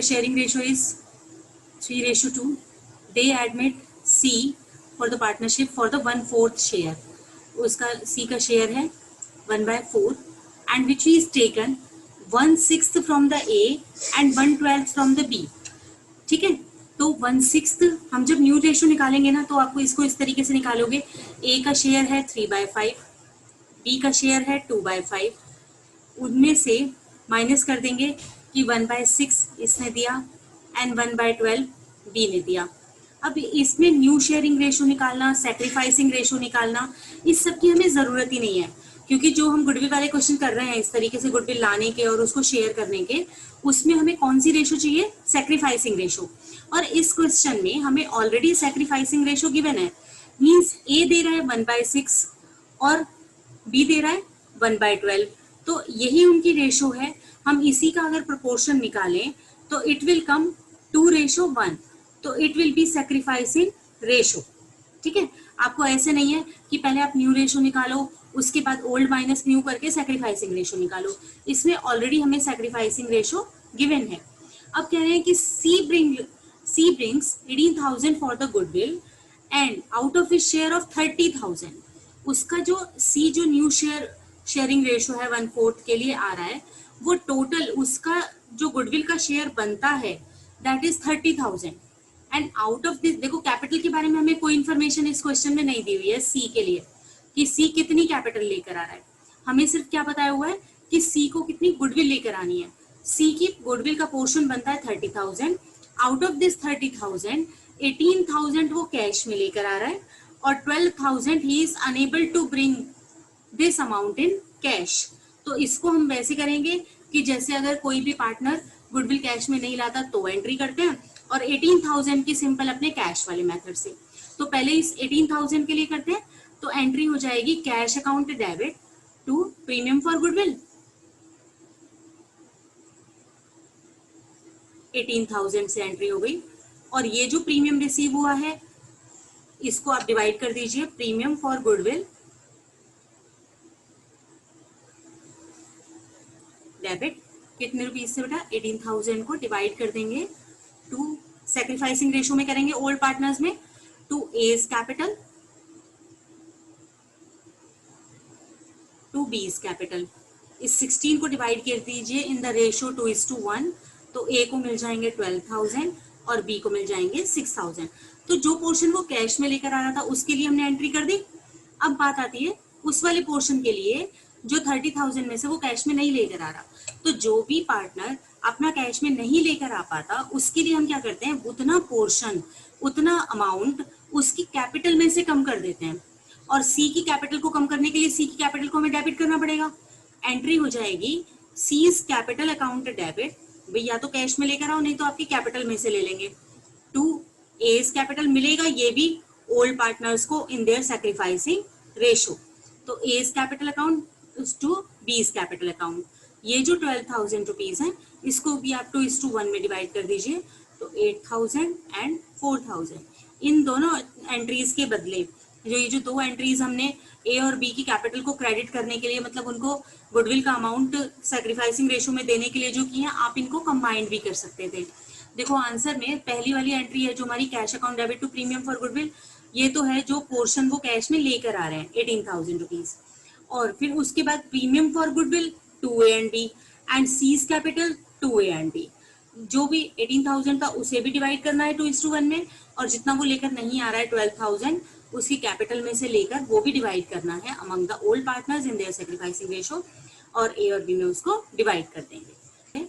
sharing ratio is 3:2. They admit C for the partnership for the 1/4 share. उसका C का share है 1/4 and which is taken 1/6 from the A and 1/12 from the B. ठीक है, तो 1/6 हम जब new ratio निकालेंगे ना तो आपको इसको इस तरीके से निकालोगे. A का शेयर है 3/5, B का शेयर है 2/5, उनमें से माइनस कर देंगे कि 1/6 इसने दिया एंड 1/12 बी ने दिया. अब इसमें न्यू शेयरिंग रेशियो निकालना, सैक्रिफाइसिंग रेशियो निकालना, इस सब की हमें जरूरत ही नहीं है, क्योंकि जो हम गुडविल वाले क्वेश्चन कर रहे हैं इस तरीके से गुडविल लाने के और उसको शेयर करने के, उसमें हमें कौन सी रेशियो चाहिए? Sacrificing ratio. और इस क्वेश्चन में हमें ऑलरेडी सैक्रिफाइसिंग रेशियो गिवन है. मींस ए दे रहा है 1/6 और बी दे रहा है 1/12. तो यही उनकी रेशियो है. हम इसी का अगर प्रोपोर्शन निकालें तो इट विल कम 2:1. तो it will be sacrificing ratio. ठीक है, आपको ऐसे नहीं है कि पहले आप न्यू रेशियो निकालो उसके बाद ओल्ड माइनस न्यू करके सैक्रिफाइसिंग रेशियो निकालो. इसमें ऑलरेडी हमें सैक्रिफाइसिंग रेशियो गिवन है. अब कह रहे हैं कि C brings 18,000 for the goodwill and out of his share of 30,000. उसका जो C जो न्यू शेयरिंग रेशियो है 1/4 के लिए आ रहा है, वो टोटल उसका जो गुडविल का शेयर बनता है that is 30,000. And out of this, देखो कैपिटल के बारे में हमें कोई इन्फॉर्मेशन इस क्वेश्चन में नहीं दी हुई है C के लिए कि C कितनी कैपिटल लेकर आ रहा है. हमें सिर्फ क्या बताया हुआ है कि C को कितनी गुडविल लेकर आनी है. C की गुडविल का पोर्शन बनता है 30,000. आउट ऑफ दिस 30,000 18,000 वो कैश में लेकर आ रहा है और 12,000 ही is unable to bring this amount in cash. तो इसको हम वैसे करेंगे कि जैसे अगर कोई भी पार्टनर गुडविल कैश में नहीं लाता तो एंट्री करते हैं, और 18,000 की सिंपल अपने कैश वाले मेथड से. तो पहले इस 18,000 के लिए करते हैं, तो एंट्री हो जाएगी cash account debit to premium for goodwill. 18,000 से एंट्री हो गई, और ये जो प्रीमियम रिसीव हुआ है इसको आप डिवाइड कर दीजिए. प्रीमियम फॉर गुडविल डेबिट कितने रुपीज से बेटा? 18,000 को डिवाइड कर देंगे टू सैक्रिफाइसिंग रेशियो में करेंगे ओल्ड पार्टनर्स में, to A's capital to B's capital. इस 16 को डिवाइड कर दीजिए इन द रेशियो 2:1. तो ए को मिल जाएंगे 12,000 और बी को मिल जाएंगे 6,000. तो जो पोर्शन वो कैश में लेकर आ रहा था उसके लिए हमने एंट्री कर दी. अब बात आती है उस वाले पोर्शन के लिए जो 30,000 में से वो कैश में नहीं लेकर आ रहा. तो जो भी पार्टनर अपना कैश में नहीं लेकर आ पाता उसके लिए हम क्या करते हैं, उतना पोर्शन उतना अमाउंट उसकी कैपिटल में से कम कर देते हैं. और सी की कैपिटल को कम करने के लिए सी की कैपिटल को हमें डेबिट करना पड़ेगा. एंट्री हो जाएगी सीज कैपिटल अकाउंट डेबिट. भाई या तो कैश में लेकर आओ नहीं तो आपकी कैपिटल में से ले लेंगे. टू एज कैपिटल मिलेगा ये भी ओल्ड पार्टनर्स को इन देयर सैक्रिफाइसिंग रेशियो. तो A's capital account to B's capital account. ये जो 12,000 रुपीज है इसको भी आप 2:1 में डिवाइड कर दीजिए. तो 8,000 एंड 4,000 इन दोनों एंट्रीज के बदले जो ये जो दो एंट्रीज हमने ए और बी की कैपिटल को क्रेडिट करने के लिए, मतलब उनको गुडविल का अमाउंट सैक्रिफाइसिंग रेशियो में देने के लिए जो किए हैं, आप इनको कंबाइंड भी कर सकते थे. देखो आंसर में पहली वाली एंट्री है जो हमारी cash account debit to premium for goodwill, ये तो है जो पोर्शन वो कैश में लेकर आ रहे हैं 18,000 रुपीज. और फिर उसके बाद premium for goodwill 2A and B and seize capital 2A and B. जो भी 18,000 था उसे भी डिवाइड करना है 2:1 में, और जितना वो लेकर नहीं आ रहा है 12,000 उसकी कैपिटल में से लेकर वो भी डिवाइड करना है among the old partners in their sacrificing ratio, और ए और बी में उसको डिवाइड कर देंगे.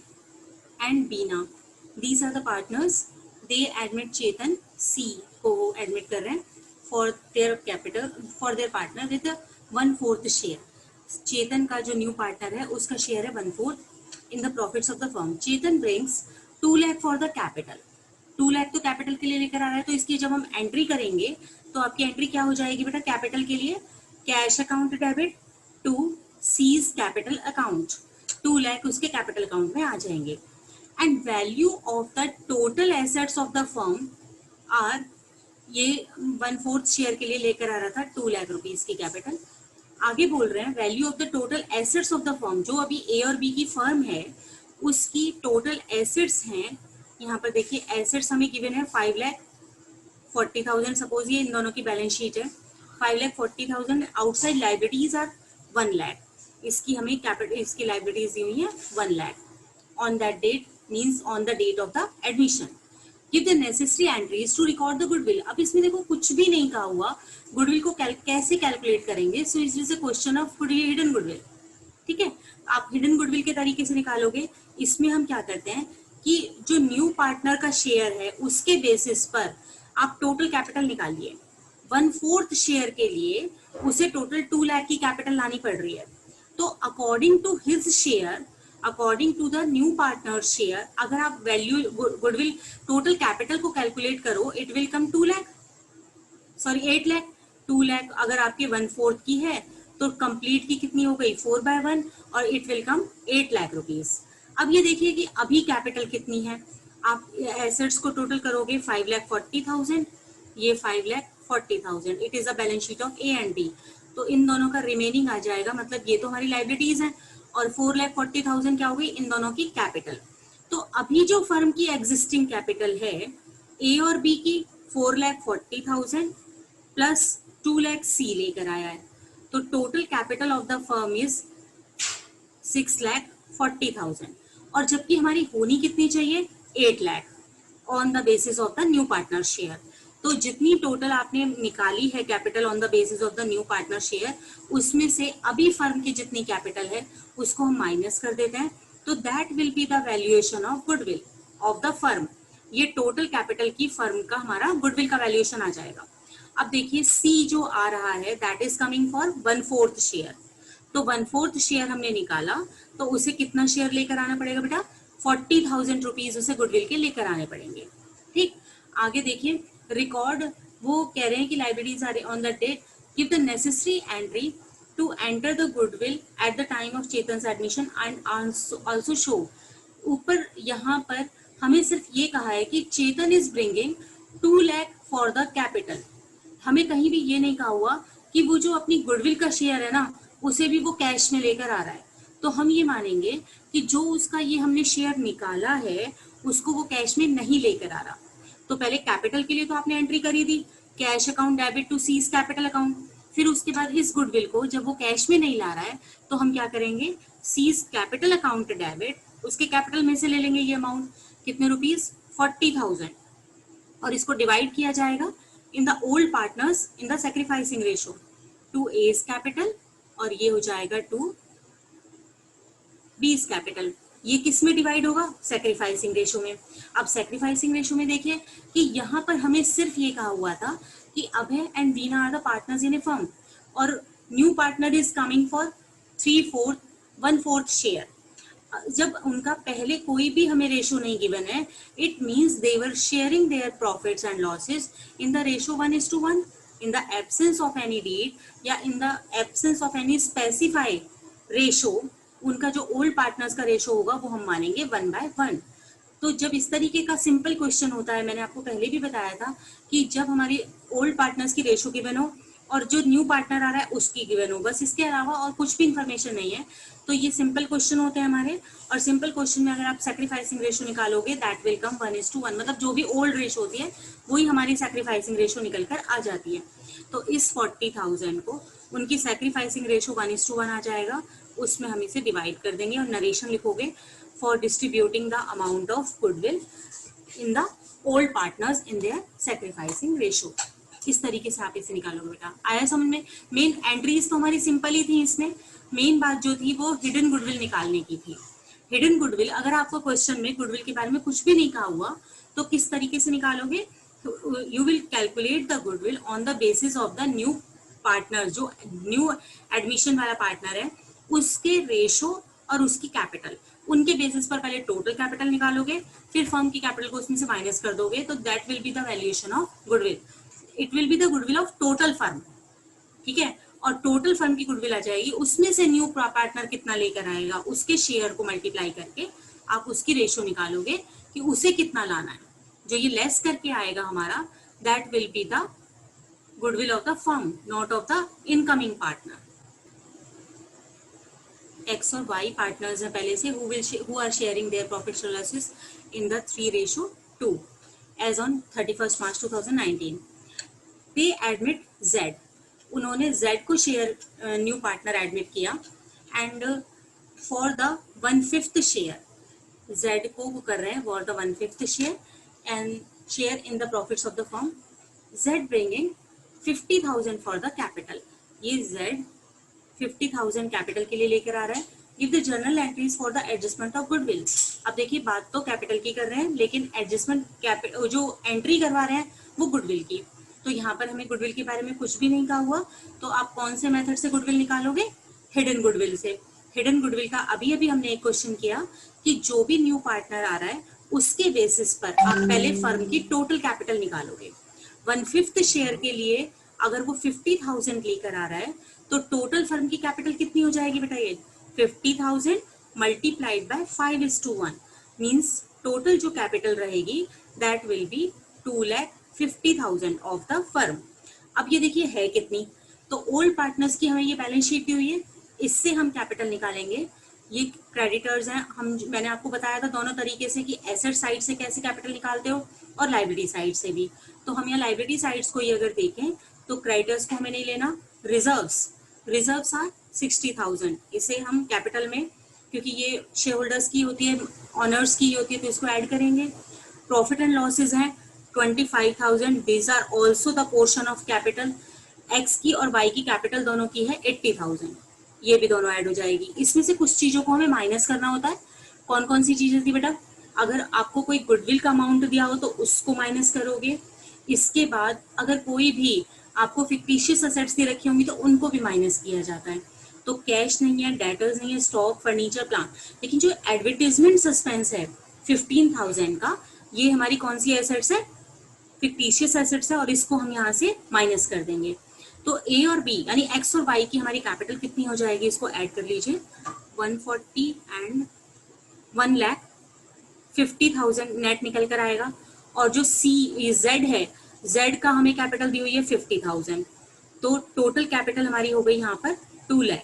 And Beena, these are the partners. They admit Chetan, C को वो एडमिट कर रहे हैं for their capital for their partner with 1/4 share. Chetan का जो न्यू पार्टनर है उसका शेयर है 1/4 in the profits of the firm. Chetan brings 2 lakh for the capital. 2 lakh तो कैपिटल के लिए लेकर आ रहा है, तो इसकी जब हम एंट्री करेंगे तो आपकी एंट्री क्या हो जाएगी बेटा? कैपिटल के लिए cash account debit to C's capital account. 2 lakh उसके कैपिटल अकाउंट में आ जाएंगे. And value of the total assets of the firm are, ये 1/4 शेयर के लिए लेकर आ रहा था 2 लाख रुपीज की कैपिटल. आगे बोल रहे हैं value of the total assets of the firm. जो अभी ए और बी की फर्म है उसकी टोटल एसेट्स हैं यहाँ पर देखिए एसेट्स हमें गिवन है 5,40,000, सपोज ये इन दोनों की बैलेंस शीट है 5,40,000, आउटसाइड लाइबिलिटीज आर 1 लाख, इसकी हमें कैपिटल इसकी लाइबिलिटीज दी हुई है 1 lakh on that date, means on the date of the admission. Give the necessary entries to record the goodwill. अब इसमें देखो कुछ भी नहीं कहा हुआ, गुडविल को कैसे कैलकुलेट करेंगे, so it is a question of hidden goodwill. ठीक है, आप हिडन गुडविल के तरीके से निकालोगे। इसमें हम क्या करते हैं कि जो न्यू पार्टनर का शेयर है उसके बेसिस पर आप टोटल कैपिटल निकालिए। 1/4 शेयर के लिए उसे टोटल 2 लाख की कैपिटल लानी पड़ रही है, तो according to his share, according to the new partner share, अगर आप वैल्यू गुडविल टोटल कैपिटल को कैलकुलेट करो, it will come 2 lakh, sorry 8 lakh. 2 lakh अगर आपकी 1/4 की है तो कंप्लीट की कितनी हो गई 4/1, और it will come 8 lakh rupees. अब ये देखिए कि अभी कैपिटल कितनी है, आप एसेट्स को टोटल करोगे 5,40,000, ये 5,40,000, it is a balance sheet of A and B, तो इन दोनों का रिमेनिंग आ जाएगा, मतलब ये तो हमारी लाइबिलिटीज है, और 4,40,000 क्या हो गई इन दोनों की कैपिटल। तो अभी जो फर्म की एग्जिस्टिंग कैपिटल है ए और बी की 4,40,000 प्लस 2 लाख सी लेकर आया है, तो total capital of the firm is 6,40,000, और जबकि हमारी होनी कितनी चाहिए 8 lakh on the basis of the new partner share. तो जितनी टोटल आपने निकाली है capital on the basis of the new partner share, उसमें से अभी फर्म की जितनी कैपिटल है उसको हम माइनस कर देते हैं, तो that will be the valuation of goodwill of the firm. ये टोटल कैपिटल की फर्म का हमारा गुडविल का वैल्यूएशन आ जाएगा। अब देखिए सी जो आ रहा है that is coming for 1/4 share, तो 1/4 शेयर हमने निकाला, तो उसे कितना शेयर लेकर आना पड़ेगा बेटा 40,000 रुपीज उसे गुडविल के लेकर आने पड़ेंगे। ठीक, आगे देखिए रिकॉर्ड, वो कह रहे हैं कि liabilities are on the date, give the necessary entry to enter the goodwill at the time of Chetan admission and also show. ऊपर यहाँ पर हमें सिर्फ ये कहा है कि Chetan is bringing 2 lakh for the capital, हमें कहीं भी ये नहीं कहा हुआ कि वो जो अपनी गुडविल का शेयर है ना उसे भी वो कैश में लेकर आ रहा है। तो हम ये मानेंगे कि जो उसका ये हमने शेयर निकाला है उसको वो कैश में नहीं लेकर आ रहा। तो पहले कैपिटल के लिए तो आपने एंट्री करी दी, cash account debit to C's capital account, फिर उसके बाद इस गुडविल को जब वो कैश में नहीं ला रहा है तो हम क्या करेंगे सीज कैपिटल अकाउंट डेबिट, उसके कैपिटल में से ले लेंगे ये अमाउंट कितने रुपीज 40,000, और इसको डिवाइड किया जाएगा in the old partners in the sacrificing ratio to A's capital, और ये हो जाएगा टू बीस कैपिटल। ये किस में डिवाइड होगा सैक्रिफाइसिंग रेशो में। अब सैक्रिफाइसिंग रेशो में देखिए कि यहाँ पर हमें सिर्फ ये कहा हुआ था कि Abhay and Deena are the partners in a firm, और new partner is coming for 1/4 share. जब उनका पहले कोई भी हमें रेशो नहीं गिवन है, it means they were sharing their profits and losses in the ratio 1:1। In the absence of any deed या in the absence of any specified ratio, उनका जो ओल्ड पार्टनर्स का रेशो होगा वो हम मानेंगे 1/1। तो जब इस तरीके का सिंपल क्वेश्चन होता है, मैंने आपको पहले भी बताया था कि जब हमारी ओल्ड पार्टनर्स की रेशो गिवन हो और जो न्यू पार्टनर आ रहा है उसकी गिवन हो, बस इसके अलावा और कुछ भी इंफॉर्मेशन नहीं है, तो ये सिंपल क्वेश्चन होते हैं हमारे। और सिंपल क्वेश्चन में अगर आप सैक्रिफाइसिंग रेशो निकालोगे दैट विल कम 1:1, मतलब जो भी ओल्ड रेशो होती है वही हमारी सैक्रिफाइसिंग रेशो निकल कर आ जाती है। तो इस 40,000 को उनकी सैक्रिफाइसिंग रेशो 1:1 आ जाएगा, उसमें हम इसे डिवाइड कर देंगे और नरेशन लिखोगे for distributing the amount of goodwill in the old partners in their sacrificing ratio. इस तरीके से आप इसे निकालोगे बेटा। आया समझ में? मेन एंट्रीज तो हमारी सिंपल ही थी, इसमें मेन बात जो थी वो हिडन गुडविल निकालने की थी। हिडन गुडविल, अगर आपको क्वेश्चन में गुडविल के बारे में कुछ भी नहीं कहा हुआ तो किस तरीके से निकालोगे, you will calculate the goodwill on the basis of the new partner, जो न्यू एडमिशन वाला पार्टनर है उसके रेशो और उसकी कैपिटल, उनके बेसिस पर पहले टोटल कैपिटल निकालोगे, फिर फर्म की कैपिटल को उसमें से माइनस कर दोगे, तो that will be the valuation of goodwill. It will be the goodwill of total firm, ठीक है। और टोटल फर्म की गुडविल आ जाएगी, उसमें से न्यू पार्टनर कितना लेकर आएगा उसके शेयर को मल्टीप्लाई करके आप उसकी रेशो निकालोगे कि उसे कितना लाना है। जो ये लेस करके आएगा हमारा, that will be the goodwill of the firm, not of the incoming partner. X और वाई पार्टनर्स हैं पहले से, who are sharing their profits और losses. in the 3:2 as on 31st March 2019. They admit Z. उन्होंने Z को share new partner admit किया and for the 1/5 share Z को वो कर रहे हैं for the 1/5 share and share in the profits of the firm. Z bringing 50,000 for the capital. ये Z 50,000 capital के लिए लेकर आ रहा है. Give the journal entries for the adjustment of goodwill. अब देखिए बात तो कैपिटल की कर रहे हैं लेकिन एडजस्टमेंट जो एंट्री करवा रहे हैं वो गुडविल की. तो यहाँ पर हमें गुडविल के बारे में कुछ भी नहीं कहा हुआ. तो आप कौन से मेथड से गुडविल निकालोगे? हिडन गुडविल से. हिडन गुडविल का अभी अभी हमने एक क्वेश्चन किया कि जो भी न्यू पार्टनर आ रहा है उसके बेसिस पर आप पहले फर्म की टोटल कैपिटल निकालोगे. 1/5 शेयर के लिए अगर वो 50,000 लेकर आ रहा है तो टोटल फर्म की कैपिटल कितनी हो जाएगी बेटा? ये 50,000 मल्टीप्लाइड बाय 5:1 मीन्स टोटल जो कैपिटल रहेगी that will B 2,50,000 of the firm. अब ये देखिए है कितनी. तो ओल्ड पार्टनर्स की हमें ये बैलेंस शीट दी हुई है, इससे हम कैपिटल निकालेंगे. ये क्रेडिटर्स हैं. मैंने आपको बताया था दोनों तरीके से कि एसेट साइड से कैसे कैपिटल निकालते हो और लाइबिलिटी साइड से भी. तो हम यहाँ लाइबिलिटी साइड्स को ही अगर देखें तो क्रेडिटर्स को हमें नहीं लेना. Reserves are 60,000. इसे हम कैपिटल में, क्योंकि ये शेयर होल्डर्स की होती है, ऑनर्स की होती है, तो इसको ऐड करेंगे. प्रॉफिट एंड लॉसेज हैं 25,000. These are also the portion of capital. X की और वाई की कैपिटल दोनों की है 80,000. ये भी दोनों ऐड हो जाएगी. इसमें से कुछ चीजों को हमें माइनस करना होता है. कौन कौन सी चीजें थी बेटा? अगर आपको कोई गुडविल का अमाउंट दिया हो तो उसको माइनस करोगे. इसके बाद अगर कोई भी आपको फिक्टिशियस असेट्स दे रखी होंगी तो उनको भी माइनस किया जाता है. तो कैश नहीं है, डेटर्स नहीं है, स्टॉक, फर्नीचर, प्लांट. लेकिन जो एडवर्टाइजमेंट सस्पेंस है 15,000 का, ये हमारी कौन सी एसेट्स है? फिक्टिशियस एसेट्स है और इसको हम यहाँ से माइनस कर देंगे. तो ए और बी यानी एक्स और वाई की हमारी कैपिटल कितनी हो जाएगी? इसको ऐड कर लीजिए. 140 एंड 1,50,000 नेट निकल कर आएगा. और जो सी जेड है, जेड का हमें कैपिटल दी हुई है 50,000. तो टोटल कैपिटल हमारी हो गई यहाँ पर 2 लाख.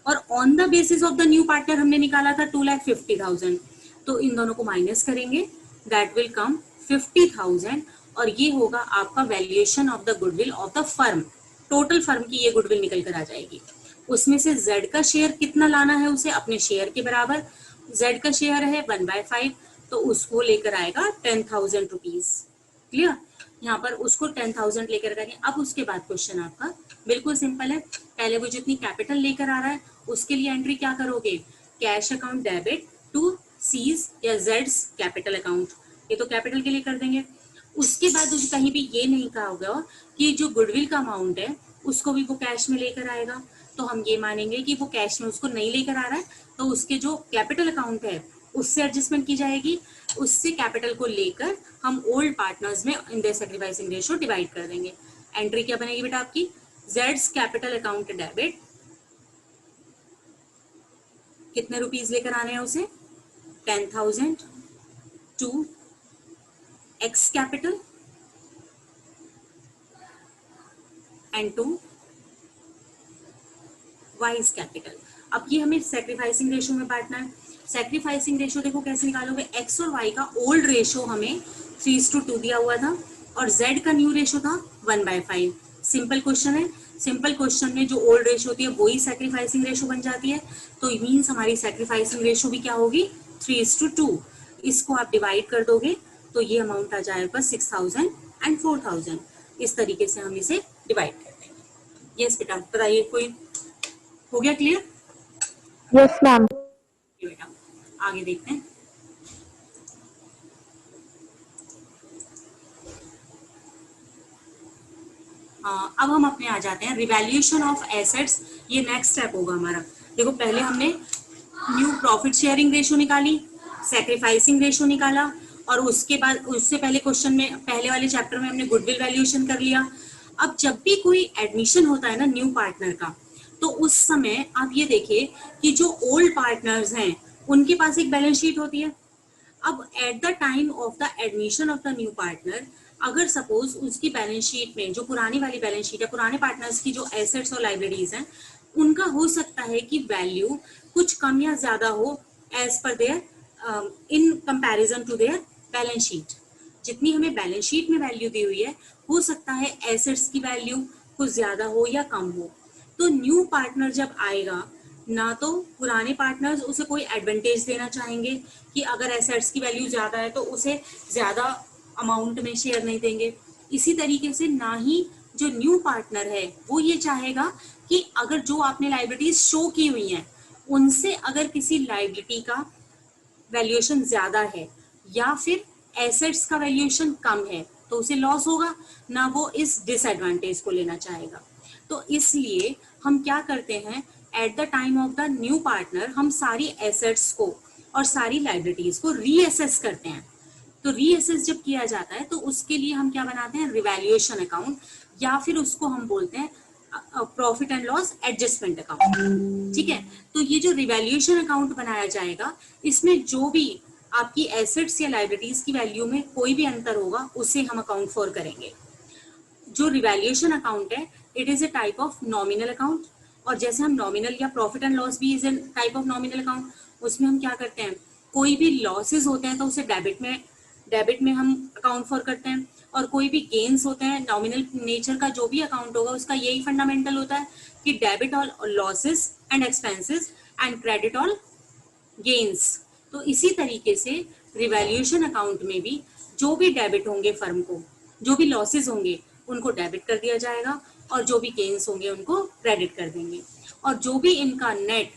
और on the basis of the new partner हमने निकाला था 2,50,000. तो इन दोनों को माइनस करेंगे, दैट विल कम 50,000 और ये होगा आपका valuation of the goodwill of the firm. Total firm की ये गुडविल निकल कर आ जाएगी. उसमें से जेड का शेयर कितना लाना है? उसे अपने शेयर के बराबर. जेड का शेयर है 1/5 तो उसको लेकर आएगा 10,000 रुपीज. क्लियर? यहाँ पर उसको 10,000 लेकर करेंगे. अब उसके बाद क्वेश्चन आपका बिल्कुल सिंपल है. पहले वो जितनी कैपिटल लेकर आ रहा है उसके लिए एंट्री क्या करोगे? Cash account debit to C's या जेड्स कैपिटल अकाउंट. ये तो कैपिटल के लिए कर देंगे. उसके बाद कहीं भी ये नहीं कहा होगा कि जो गुडविल का अमाउंट है उसको भी वो कैश में लेकर आएगा. तो हम ये मानेंगे कि वो कैश में उसको नहीं लेकर आ रहा है तो उसके जो कैपिटल अकाउंट है उससे एडजस्टमेंट की जाएगी. उससे कैपिटल को लेकर हम ओल्ड पार्टनर्स में in the sacrificing ratio divide कर देंगे. एंट्री क्या बनेगी बेटा आपकी? जेड्स कैपिटल अकाउंट डेबिट. कितने रुपीज लेकर आने हैं उसे? 10,000 to X capital and to Y's capital. अब ये हमें सैक्रिफाइसिंग रेशियो में बांटना है. सैक्रिफाइसिंग रेशियो देखो कैसे निकालोगे? एक्स और वाई का ओल्ड रेशियो हमें 3:2 दिया हुआ था और जेड का न्यू रेशियो था 1/5. सिंपल क्वेश्चन है. सिंपल क्वेश्चन में जो ओल्ड रेशियो होती है वही सैक्रिफाइसिंग रेशियो बन जाती है. तो इट मीन्स हमारी सैक्रिफाइसिंग रेशियो भी क्या होगी? 3:2. इसको आप डिवाइड कर दोगे तो ये अमाउंट आ जाएगा 6,000 एंड 4,000. इस तरीके से हम इसे डिवाइड कर देंगे. यस बेटा बताइए, कोई हो गया क्लियर? Yes ma'am. बेटा आगे देखते हैं. अब हम अपने आ जाते हैं रिवैल्यूएशन ऑफ एसेट्स. ये नेक्स्ट स्टेप होगा हमारा. देखो पहले हमने न्यू प्रॉफिट शेयरिंग रेशियो निकाली, सैक्रिफाइसिंग रेशियो निकाला और उसके बाद उससे पहले क्वेश्चन में पहले वाले चैप्टर में हमने गुडविल वैल्यूएशन कर लिया. अब जब भी कोई एडमिशन होता है ना न्यू पार्टनर का, तो उस समय आप ये देखिए कि जो ओल्ड पार्टनर्स हैं उनके पास एक बैलेंस शीट होती है. अब eight the time of the admission of the new partner अगर सपोज उसकी बैलेंस शीट में जो पुरानी वाली बैलेंस शीट है, पुराने पार्टनर्स की जो एसेट्स और लाइबिलिटीज हैं, उनका हो सकता है कि वैल्यू कुछ कम या ज्यादा हो as per their in comparison to their balance sheet. जितनी हमें बैलेंस शीट में वैल्यू दी हुई है, हो सकता है एसेट्स की वैल्यू कुछ ज्यादा हो या कम हो। तो न्यू पार्टनर जब आएगा, ना तो पुराने पार्टनर्स उसे कोई एडवांटेज देना चाहेंगे कि अगर एसेट्स की वैल्यू ज्यादा है तो उसे ज्यादा अमाउंट में शेयर नहीं देंगे। इसी तरीके से ना ही जो न्यू पार्टनर है वो ये चाहेगा कि अगर जो आपने लाइबिलिटीज शो की हुई हैं उनसे अगर किसी लाइबिलिटी का वैल्यूएशन ज्यादा है या फिर एसेट्स का वैल्यूएशन कम है तो उसे लॉस होगा, ना वो इस डिसएडवांटेज को लेना चाहेगा। तो इसलिए हम क्या करते हैं, eight the time of the new partner हम सारी एसेट्स को और सारी लाइबिलिटीज को रीअसेस करते हैं। तो रीअसेस जब किया जाता है तो उसके लिए हम क्या बनाते हैं, रिवैल्यूएशन अकाउंट, या फिर उसको हम बोलते हैं profit and loss adjustment account. ठीक है, तो ये जो रिवैल्यूएशन अकाउंट बनाया जाएगा, इसमें जो भी आपकी एसेट्स या लाइबिलिटीज की वैल्यू में कोई भी अंतर होगा उसे हम अकाउंट फॉर करेंगे। जो रिवैल्यूएशन अकाउंट है, it is a type of nominal account. और जैसे हम नॉमिनल या प्रॉफिट एंड लॉस भी is a type of nominal account, उसमें हम क्या करते हैं, कोई भी लॉसेस होते हैं तो उसे डेबिट में हम अकाउंट फॉर करते हैं, और कोई भी गेन्स होते हैं नॉमिनल नेचर का जो भी अकाउंट होगा उसका यही फंडामेंटल होता है कि debit all losses and expenses and credit all gains. तो इसी तरीके से रिवैल्यूएशन अकाउंट में भी जो भी डेबिट होंगे फर्म को, जो भी लॉसेस होंगे उनको डेबिट कर दिया जाएगा, और जो भी गेन्स होंगे उनको क्रेडिट कर देंगे। और जो भी इनका नेट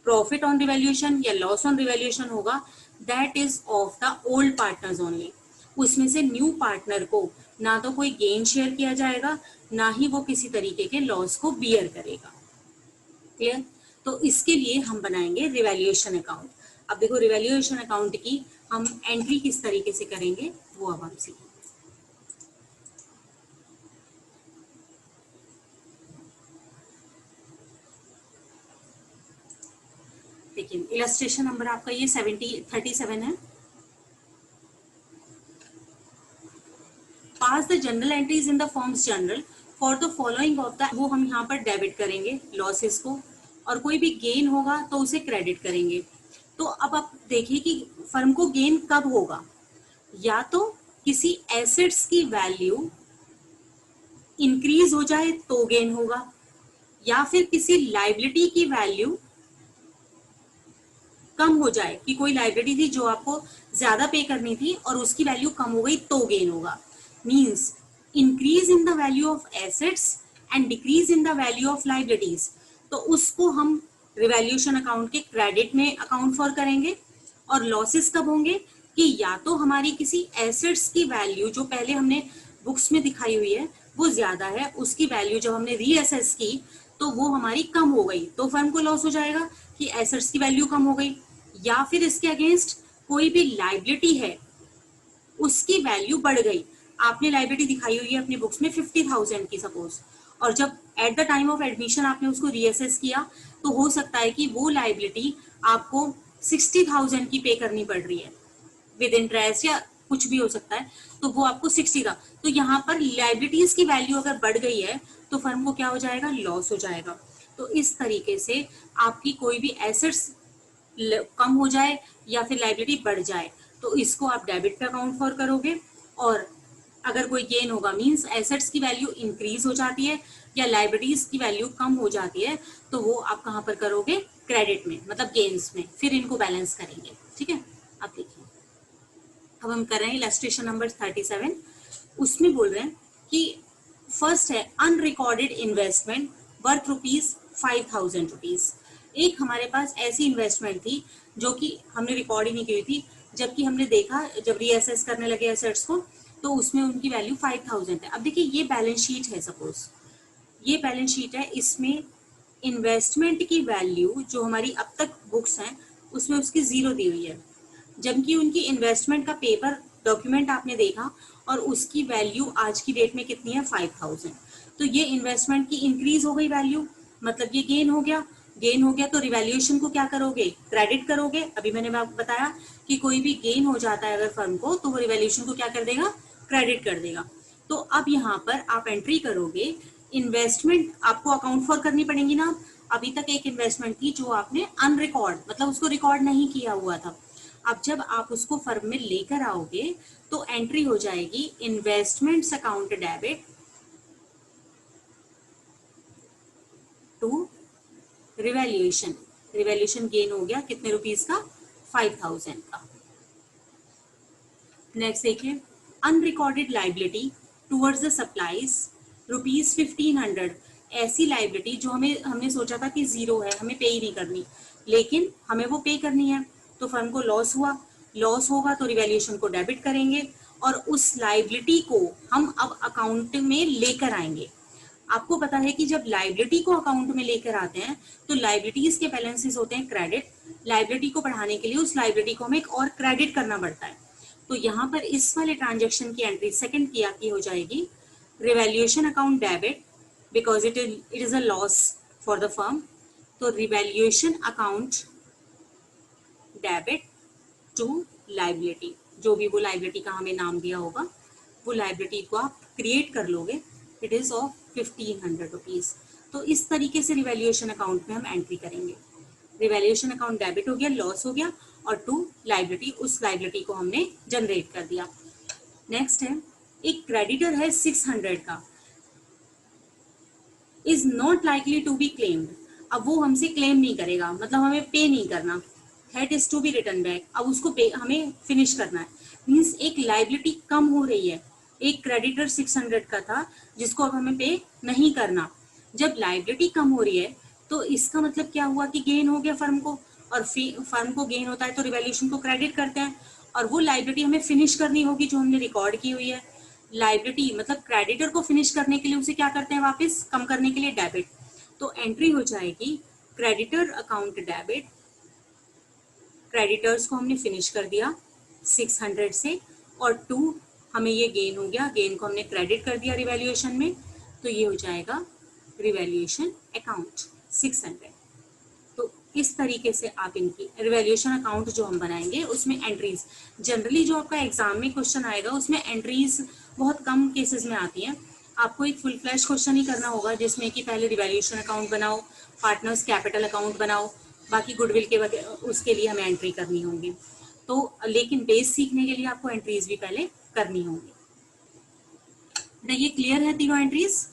प्रॉफिट ऑन रिवैल्यूएशन या लॉस ऑन रिवैल्यूएशन होगा, that is of the old partners only. उसमें से न्यू पार्टनर को ना तो कोई गेन शेयर किया जाएगा, ना ही वो किसी तरीके के लॉस को बियर करेगा। क्लियर? तो इसके लिए हम बनाएंगे रिवैल्यूएशन अकाउंट। अब देखो रिवैल्यूएशन अकाउंट की हम एंट्री किस तरीके से करेंगे वो अब हम सीखेंगे। देखिए इलस्ट्रेशन नंबर आपका ये 37 है। Pass the journal entries in the forms journal for the following of the, वो हम यहाँ पर डेबिट करेंगे लॉसेस को, और कोई भी गेन होगा तो उसे क्रेडिट करेंगे। तो अब आप देखिए कि फर्म को गेन कब होगा, या तो किसी एसेट्स की वैल्यू इंक्रीज हो जाए तो गेन होगा, या फिर किसी लाइबिलिटी की वैल्यू कम हो जाए कि कोई लाइबिलिटी थी जो आपको ज्यादा पे करनी थी और उसकी वैल्यू कम हो गई तो गेन होगा। Means increase in the value of assets and decrease in the value of liabilities, तो उसको हम रिवैल्यूएशन अकाउंट के क्रेडिट में अकाउंट फॉर करेंगे। और लॉसेस कब होंगे कि या तो हमारी किसी एसेट्स की वैल्यू जो पहले हमने बुक्स में दिखाई हुई है वो ज्यादा है, उसकी वैल्यू जब हमने रीअसेस की तो वो हमारी कम हो गई, तो फर्म को लॉस हो जाएगा कि एसेट्स की वैल्यू कम हो गई। या फिर इसके अगेंस्ट कोई भी लाइबिलिटी है उसकी वैल्यू बढ़ गई, आपने लाइबिलिटी दिखाई हुई है अपनी बुक्स में 50,000 की सपोज, और जब eight the time of admission आपने उसको रीअसेस किया तो हो सकता है कि वो लाइबिलिटी आपको 60,000 की पे करनी पड़ रही है विद इंटरेस्ट या कुछ भी हो सकता है, तो वो आपको 60 का, तो यहाँ पर लाइबिलिटीज की वैल्यू अगर बढ़ गई है तो फर्म को क्या हो जाएगा, लॉस हो जाएगा। तो इस तरीके से आपकी कोई भी एसेट्स कम हो जाए या फिर लाइबिलिटी बढ़ जाए तो इसको आप डेबिट पे अकाउंट फॉर करोगे, और अगर कोई गेन होगा मींस एसेट्स की वैल्यू इंक्रीज हो जाती है या लाइबिलिटीज की वैल्यू कम हो जाती है तो वो आप कहाँ पर करोगे, क्रेडिट में, मतलब गेन्स में, फिर इनको बैलेंस करेंगे। ठीक है, अब देखिए अब हम कर रहे हैं इलस्ट्रेशन नंबर 37। उसमें बोल रहे हैं कि फर्स्ट है अनरिकॉर्डेड इन्वेस्टमेंट वर्थ ₹5,000। एक हमारे पास ऐसी इन्वेस्टमेंट थी जो कि हमने रिकॉर्ड ही नहीं की हुई थी, जबकि हमने देखा जब रीअसेस करने लगे एसेट्स को तो उसमें उनकी वैल्यू 5,000 है। अब देखिए ये बैलेंस शीट है, सपोज ये बैलेंस शीट है, इसमें इन्वेस्टमेंट की वैल्यू जो हमारी अब तक बुक्स हैं उसमें उसकी 0 दी हुई है, जबकि उनकी इन्वेस्टमेंट का पेपर डॉक्यूमेंट आपने देखा और उसकी वैल्यू आज की डेट में कितनी है, 5,000। तो ये इन्वेस्टमेंट की इंक्रीज हो गई वैल्यू, मतलब ये गेन हो गया। गेन हो गया तो रिवैल्यूएशन को क्या करोगे, क्रेडिट करोगे। अभी मैंने आपको बताया कि कोई भी गेन हो जाता है अगर फर्म को तो वो रिवैल्यूएशन को क्या कर देगा, क्रेडिट कर देगा। तो अब यहाँ पर आप एंट्री करोगे, इन्वेस्टमेंट आपको अकाउंट फॉर करनी पड़ेगी ना। अभी तक एक इन्वेस्टमेंट थी जो आपने अनरिकॉर्ड, मतलब उसको रिकॉर्ड नहीं किया हुआ था, अब जब आप उसको फर्म में लेकर आओगे तो एंट्री हो जाएगी investments account debit to revaluation. Revaluation gain हो गया कितने रुपीस का, 5000 का। नेक्स्ट देखिए, unrecorded liability towards the supplies rupees 1500। ऐसी लाइबिलिटी जो हमने सोचा था कि जीरो है, हमें पे ही नहीं करनी, लेकिन हमें वो पे करनी है, तो फर्म को लॉस हुआ, लॉस होगा तो रिवैल्यूएशन को डेबिट करेंगे और उस लाइबिलिटी को हम अब अकाउंट में लेकर आएंगे। आपको पता है कि जब लाइबिलिटी को अकाउंट में लेकर आते हैं तो लाइबिलिटीज के बैलेंसेस होते हैं क्रेडिट। लाइबिलिटी को बढ़ाने के लिए उस लाइबिलिटी को हमें एक और क्रेडिट करना पड़ता है। तो यहाँ पर इस वाले ट्रांजेक्शन की एंट्री सेकंड की हो जाएगी revaluation account debit because it is a loss for the firm. तो revaluation account debit to liability, जो भी वो लाइबिलिटी का हमें नाम दिया होगा वो लाइबिलिटी को आप क्रिएट कर लोगे, इट इज ऑफ 1500 रुपीज। तो इस तरीके से रिवैल्यूएशन अकाउंट में हम एंट्री करेंगे। रिवैल्यूएशन अकाउंट डेबिट हो गया, लॉस हो गया, और टू लाइबिलिटी, उस लाइबिलिटी को हमने जनरेट कर दिया। नेक्स्ट है, एक क्रेडिटर है 600 का, is not likely to be claimed. अब वो हमसे क्लेम नहीं करेगा, मतलब हमें पे नहीं करना, that is to be return back. अब उसको पे हमें फिनिश करना है, मीन्स एक लाइबिलिटी कम हो रही है। एक क्रेडिटर 600 का था जिसको अब हमें पे नहीं करना। जब लाइबिलिटी कम हो रही है तो इसका मतलब क्या हुआ कि गेन हो गया फर्म को, और फर्म को गेन होता है तो रिवैल्यूएशन को क्रेडिट करते हैं, और वो लाइबिलिटी हमें फिनिश करनी होगी जो हमने रिकॉर्ड की हुई है। लाइबिलिटी मतलब क्रेडिटर को फिनिश करने के लिए उसे क्या करते हैं, वापस कम करने के लिए डेबिट। तो एंट्री हो जाएगी क्रेडिटर अकाउंट डेबिट, क्रेडिटर्स को हमने फिनिश कर दिया 600 से, और 2 हमें ये गेन हो गया, गेन को हमने क्रेडिट कर दिया रिवैल्यूएशन में, तो ये हो जाएगा रिवैल्यूएशन अकाउंट 600। तो इस तरीके से आप इनकी रिवैल्यूएशन अकाउंट जो हम बनाएंगे उसमें एंट्रीज, जनरली जो आपका एग्जाम में क्वेश्चन आएगा उसमें एंट्रीज बहुत कम केसेस में आती हैं। आपको एक फुल फ्लैश क्वेश्चन ही करना होगा जिसमें कि पहले रिवैल्यूएशन अकाउंट बनाओ, पार्टनर्स कैपिटल अकाउंट बनाओ, बाकी गुडविल के उसके लिए हमें एंट्री करनी होगी। तो लेकिन बेस सीखने के लिए आपको एंट्रीज भी पहले करनी होगी। ये क्लियर है तीनों एंट्रीज?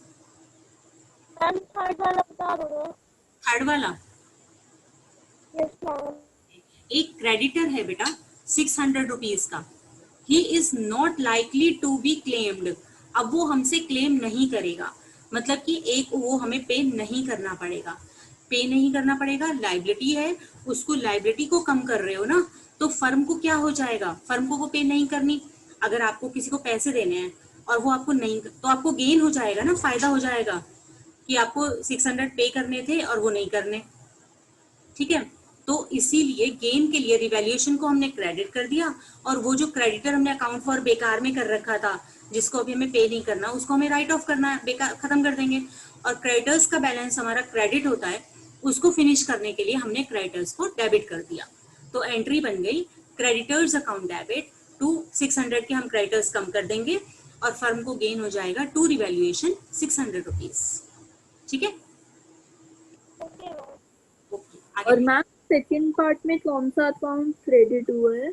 मैम थर्ड वाला बता दो। थर्ड वाला, यस मैम। एक क्रेडिटर है बेटा 600 रुपीज का, he is not likely to be claimed. अब वो हमसे क्लेम नहीं करेगा, मतलब कि एक वो हमें पे नहीं करना पड़ेगा, पे नहीं करना पड़ेगा, लाइबिलिटी है, उसको लाइबिलिटी को कम कर रहे हो ना, तो फर्म को क्या हो जाएगा, फर्म को वो पे नहीं करनी। अगर आपको किसी को पैसे देने हैं और वो आपको नहीं, तो आपको गेन हो जाएगा ना, फायदा हो जाएगा कि आपको 600 पे करने थे और वो नहीं करने, ठीक है। तो इसीलिए गेन के लिए रिवैल्यूएशन को हमने क्रेडिट कर दिया, और वो जो क्रेडिटर हमने अकाउंट फॉर बेकार में कर रखा था जिसको अभी हमें पे नहीं करना, उसको हमें राइट ऑफ करना है, बेकार खत्म कर देंगे। और क्रेडिटर्स का बैलेंस हमारा क्रेडिट होता है, उसको फिनिश करने के लिए हमने क्रेडिटर्स को डेबिट कर दिया। तो एंट्री बन गई क्रेडिटर्स अकाउंट डेबिट टू 600 के हम क्रेडिटर्स कम कर देंगे और फर्म को गेन हो जाएगा टू रिवैल्यूएशन 600 रुपीज, ठीक है। और मैम सेकंड पार्ट में कौन सा अकाउंट क्रेडिट हुआ है?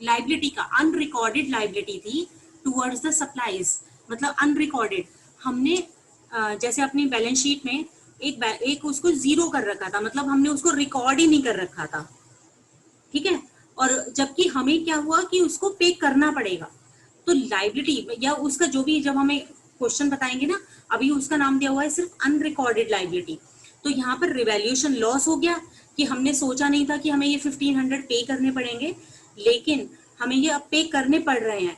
लाइबिलिटी का, अनरिकॉर्डेड लाइबिलिटी थी टुवर्ड्स द सप्लाईज, मतलब अनरिकॉर्डेड। हमने जैसे अपनी बैलेंस शीट में एक उसको जीरो कर रखा था, मतलब हमने उसको रिकॉर्ड ही नहीं कर रखा था, ठीक है। और जबकि हमें क्या हुआ कि उसको पे करना पड़ेगा। तो लाइबिलिटी या उसका जो भी, जब हमें क्वेश्चन बताएंगे ना, अभी उसका नाम दिया हुआ है सिर्फ अनरिकॉर्डेड लाइबिलिटी। तो यहाँ पर रिवैल्यूएशन लॉस हो गया कि हमने सोचा नहीं था कि हमें ये 1500 पे करने पड़ेंगे, लेकिन हमें ये अब पे करने पड़ रहे हैं,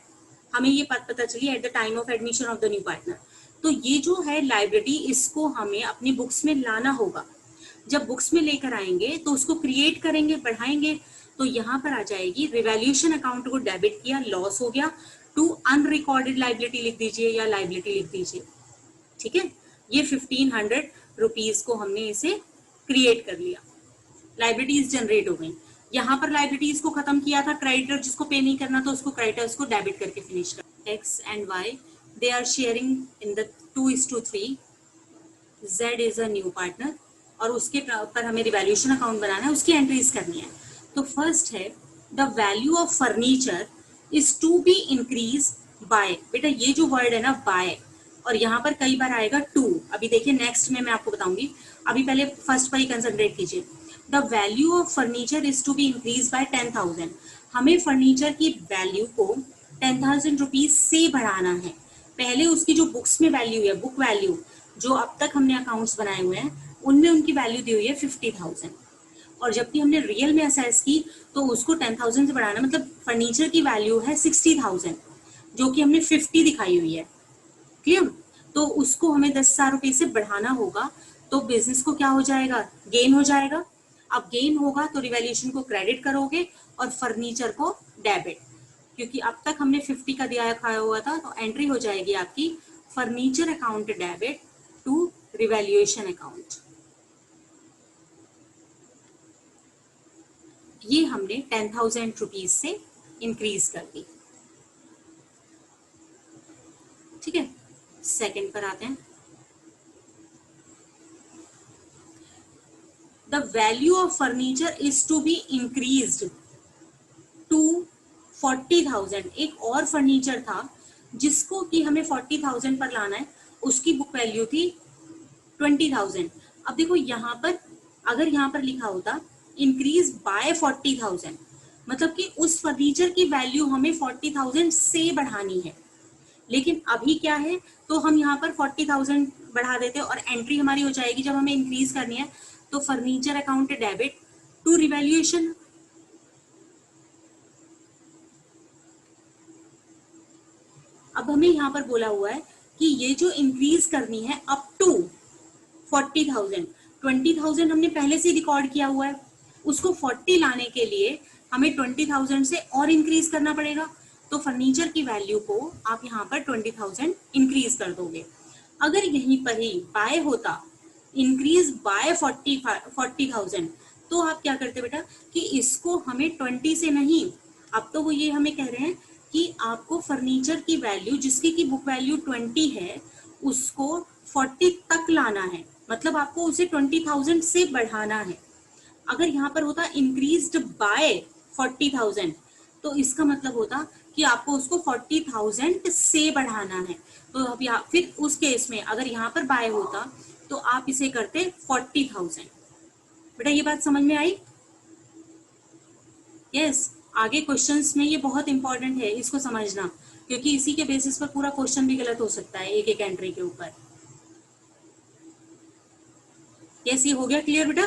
हमें ये पता चली eight the time of admission of the new partner. तो ये जो है लाइबिलिटी, इसको हमें अपनी बुक्स में लाना होगा। जब बुक्स में लेकर आएंगे तो उसको क्रिएट करेंगे, बढ़ाएंगे, तो यहाँ पर आ जाएगी रिवैल्यूएशन अकाउंट को डेबिट किया, लॉस हो गया, टू अनरिकॉर्डेड लाइबिलिटी लिख दीजिए या लाइबिलिटी लिख दीजिए, ठीक है। ये 1500 रुपीज को हमने इसे क्रिएट कर लिया, लाइबिलिटीज जनरेट हो गई। यहाँ पर लाइबिलिटीज को खत्म किया था, क्रेडिटर जिसको पे नहीं करना था उसको क्रेडिटर्स को डेबिट करके फिनिश कर। X and Y they are sharing in the 2:3, Z is a new partner, और उसके पर हमें रिवैल्यूएशन अकाउंट बनाना है, उसकी एंट्रीज करनी है। तो फर्स्ट है the value of furniture is to be increase by, बेटा ये जो वर्ड है ना बाय, और यहाँ पर कई बार आएगा टू, अभी देखिए नेक्स्ट में मैं आपको बताऊंगी, अभी पहले फर्स्ट पर ही कंसंट्रेट कीजिए। The value of furniture is to be increase by 10,000, हमें फर्नीचर की वैल्यू को 10,000 रुपीज से बढ़ाना है। पहले उसकी जो बुक्स में वैल्यू है, बुक वैल्यू जो अब तक हमने अकाउंट्स बनाए हुए हैं उनमें उनकी वैल्यू दी हुई है 50,000, और जबकि हमने रियल में असेस की तो उसको 10,000 से बढ़ाना, मतलब फर्नीचर की वैल्यू है 60,000 जो कि हमने 50 दिखाई हुई है, क्लियर। तो उसको हमें 10,000 रुपए से बढ़ाना होगा, तो बिजनेस को क्या हो जाएगा, गेन हो जाएगा। अब गेन होगा तो रिवैल्यूएशन को क्रेडिट करोगे और फर्नीचर को डेबिट, क्योंकि अब तक हमने 50 का दिया खाया हुआ था, तो एंट्री हो जाएगी आपकी furniture account debit to revaluation account. ये हमने 10,000 रुपीज से इंक्रीज कर दी, ठीक है। सेकंड पर आते हैं। The value of furniture is to be increased to 40,000, एक और फर्नीचर था जिसको कि हमें 40,000 पर लाना है, उसकी बुक वैल्यू थी 20,000। अब देखो यहाँ पर अगर यहाँ पर लिखा होता इंक्रीज बाय 40,000, मतलब कि उस फर्नीचर की वैल्यू हमें 40,000 से बढ़ानी है, लेकिन अभी क्या है, तो हम यहाँ पर 40,000 बढ़ा देते और एंट्री हमारी हो जाएगी जब हमें इंक्रीज करनी है तो furniture account debit to revaluation. अब हमें यहाँ पर बोला हुआ है कि ये जो इंक्रीज करनी है अप टू 40,000, 20,000 हमने पहले से रिकॉर्ड किया हुआ है, उसको 40 लाने के लिए हमें 20,000 से और इंक्रीज करना पड़ेगा, तो फर्नीचर की वैल्यू को आप यहाँ पर 20,000 इंक्रीज कर दोगे। अगर यहीं पर ही बाय होता इंक्रीज बाय 40,000, तो आप क्या करते बेटा कि इसको हमें 20 से नहीं, अब तो वो ये हमें कह रहे हैं कि आपको फर्नीचर की वैल्यू जिसकी की बुक वैल्यू 20 है उसको 40 तक लाना है, मतलब आपको उसे 20,000 से बढ़ाना है। अगर यहाँ पर होता इंक्रीज्ड बाय 40,000, तो इसका मतलब होता कि आपको उसको 40,000 से बढ़ाना है। तो अब यहाँ फिर उस केस में अगर यहाँ पर बाय होता तो आप इसे करते 40,000। बेटा ये बात समझ में आई? यस। आगे क्वेश्चंस में ये बहुत इंपॉर्टेंट है, इसको समझना, क्योंकि इसी के बेसिस पर पूरा क्वेश्चन भी गलत हो सकता है एक एक एंट्री के ऊपर। यस, ये हो गया क्लियर बेटा?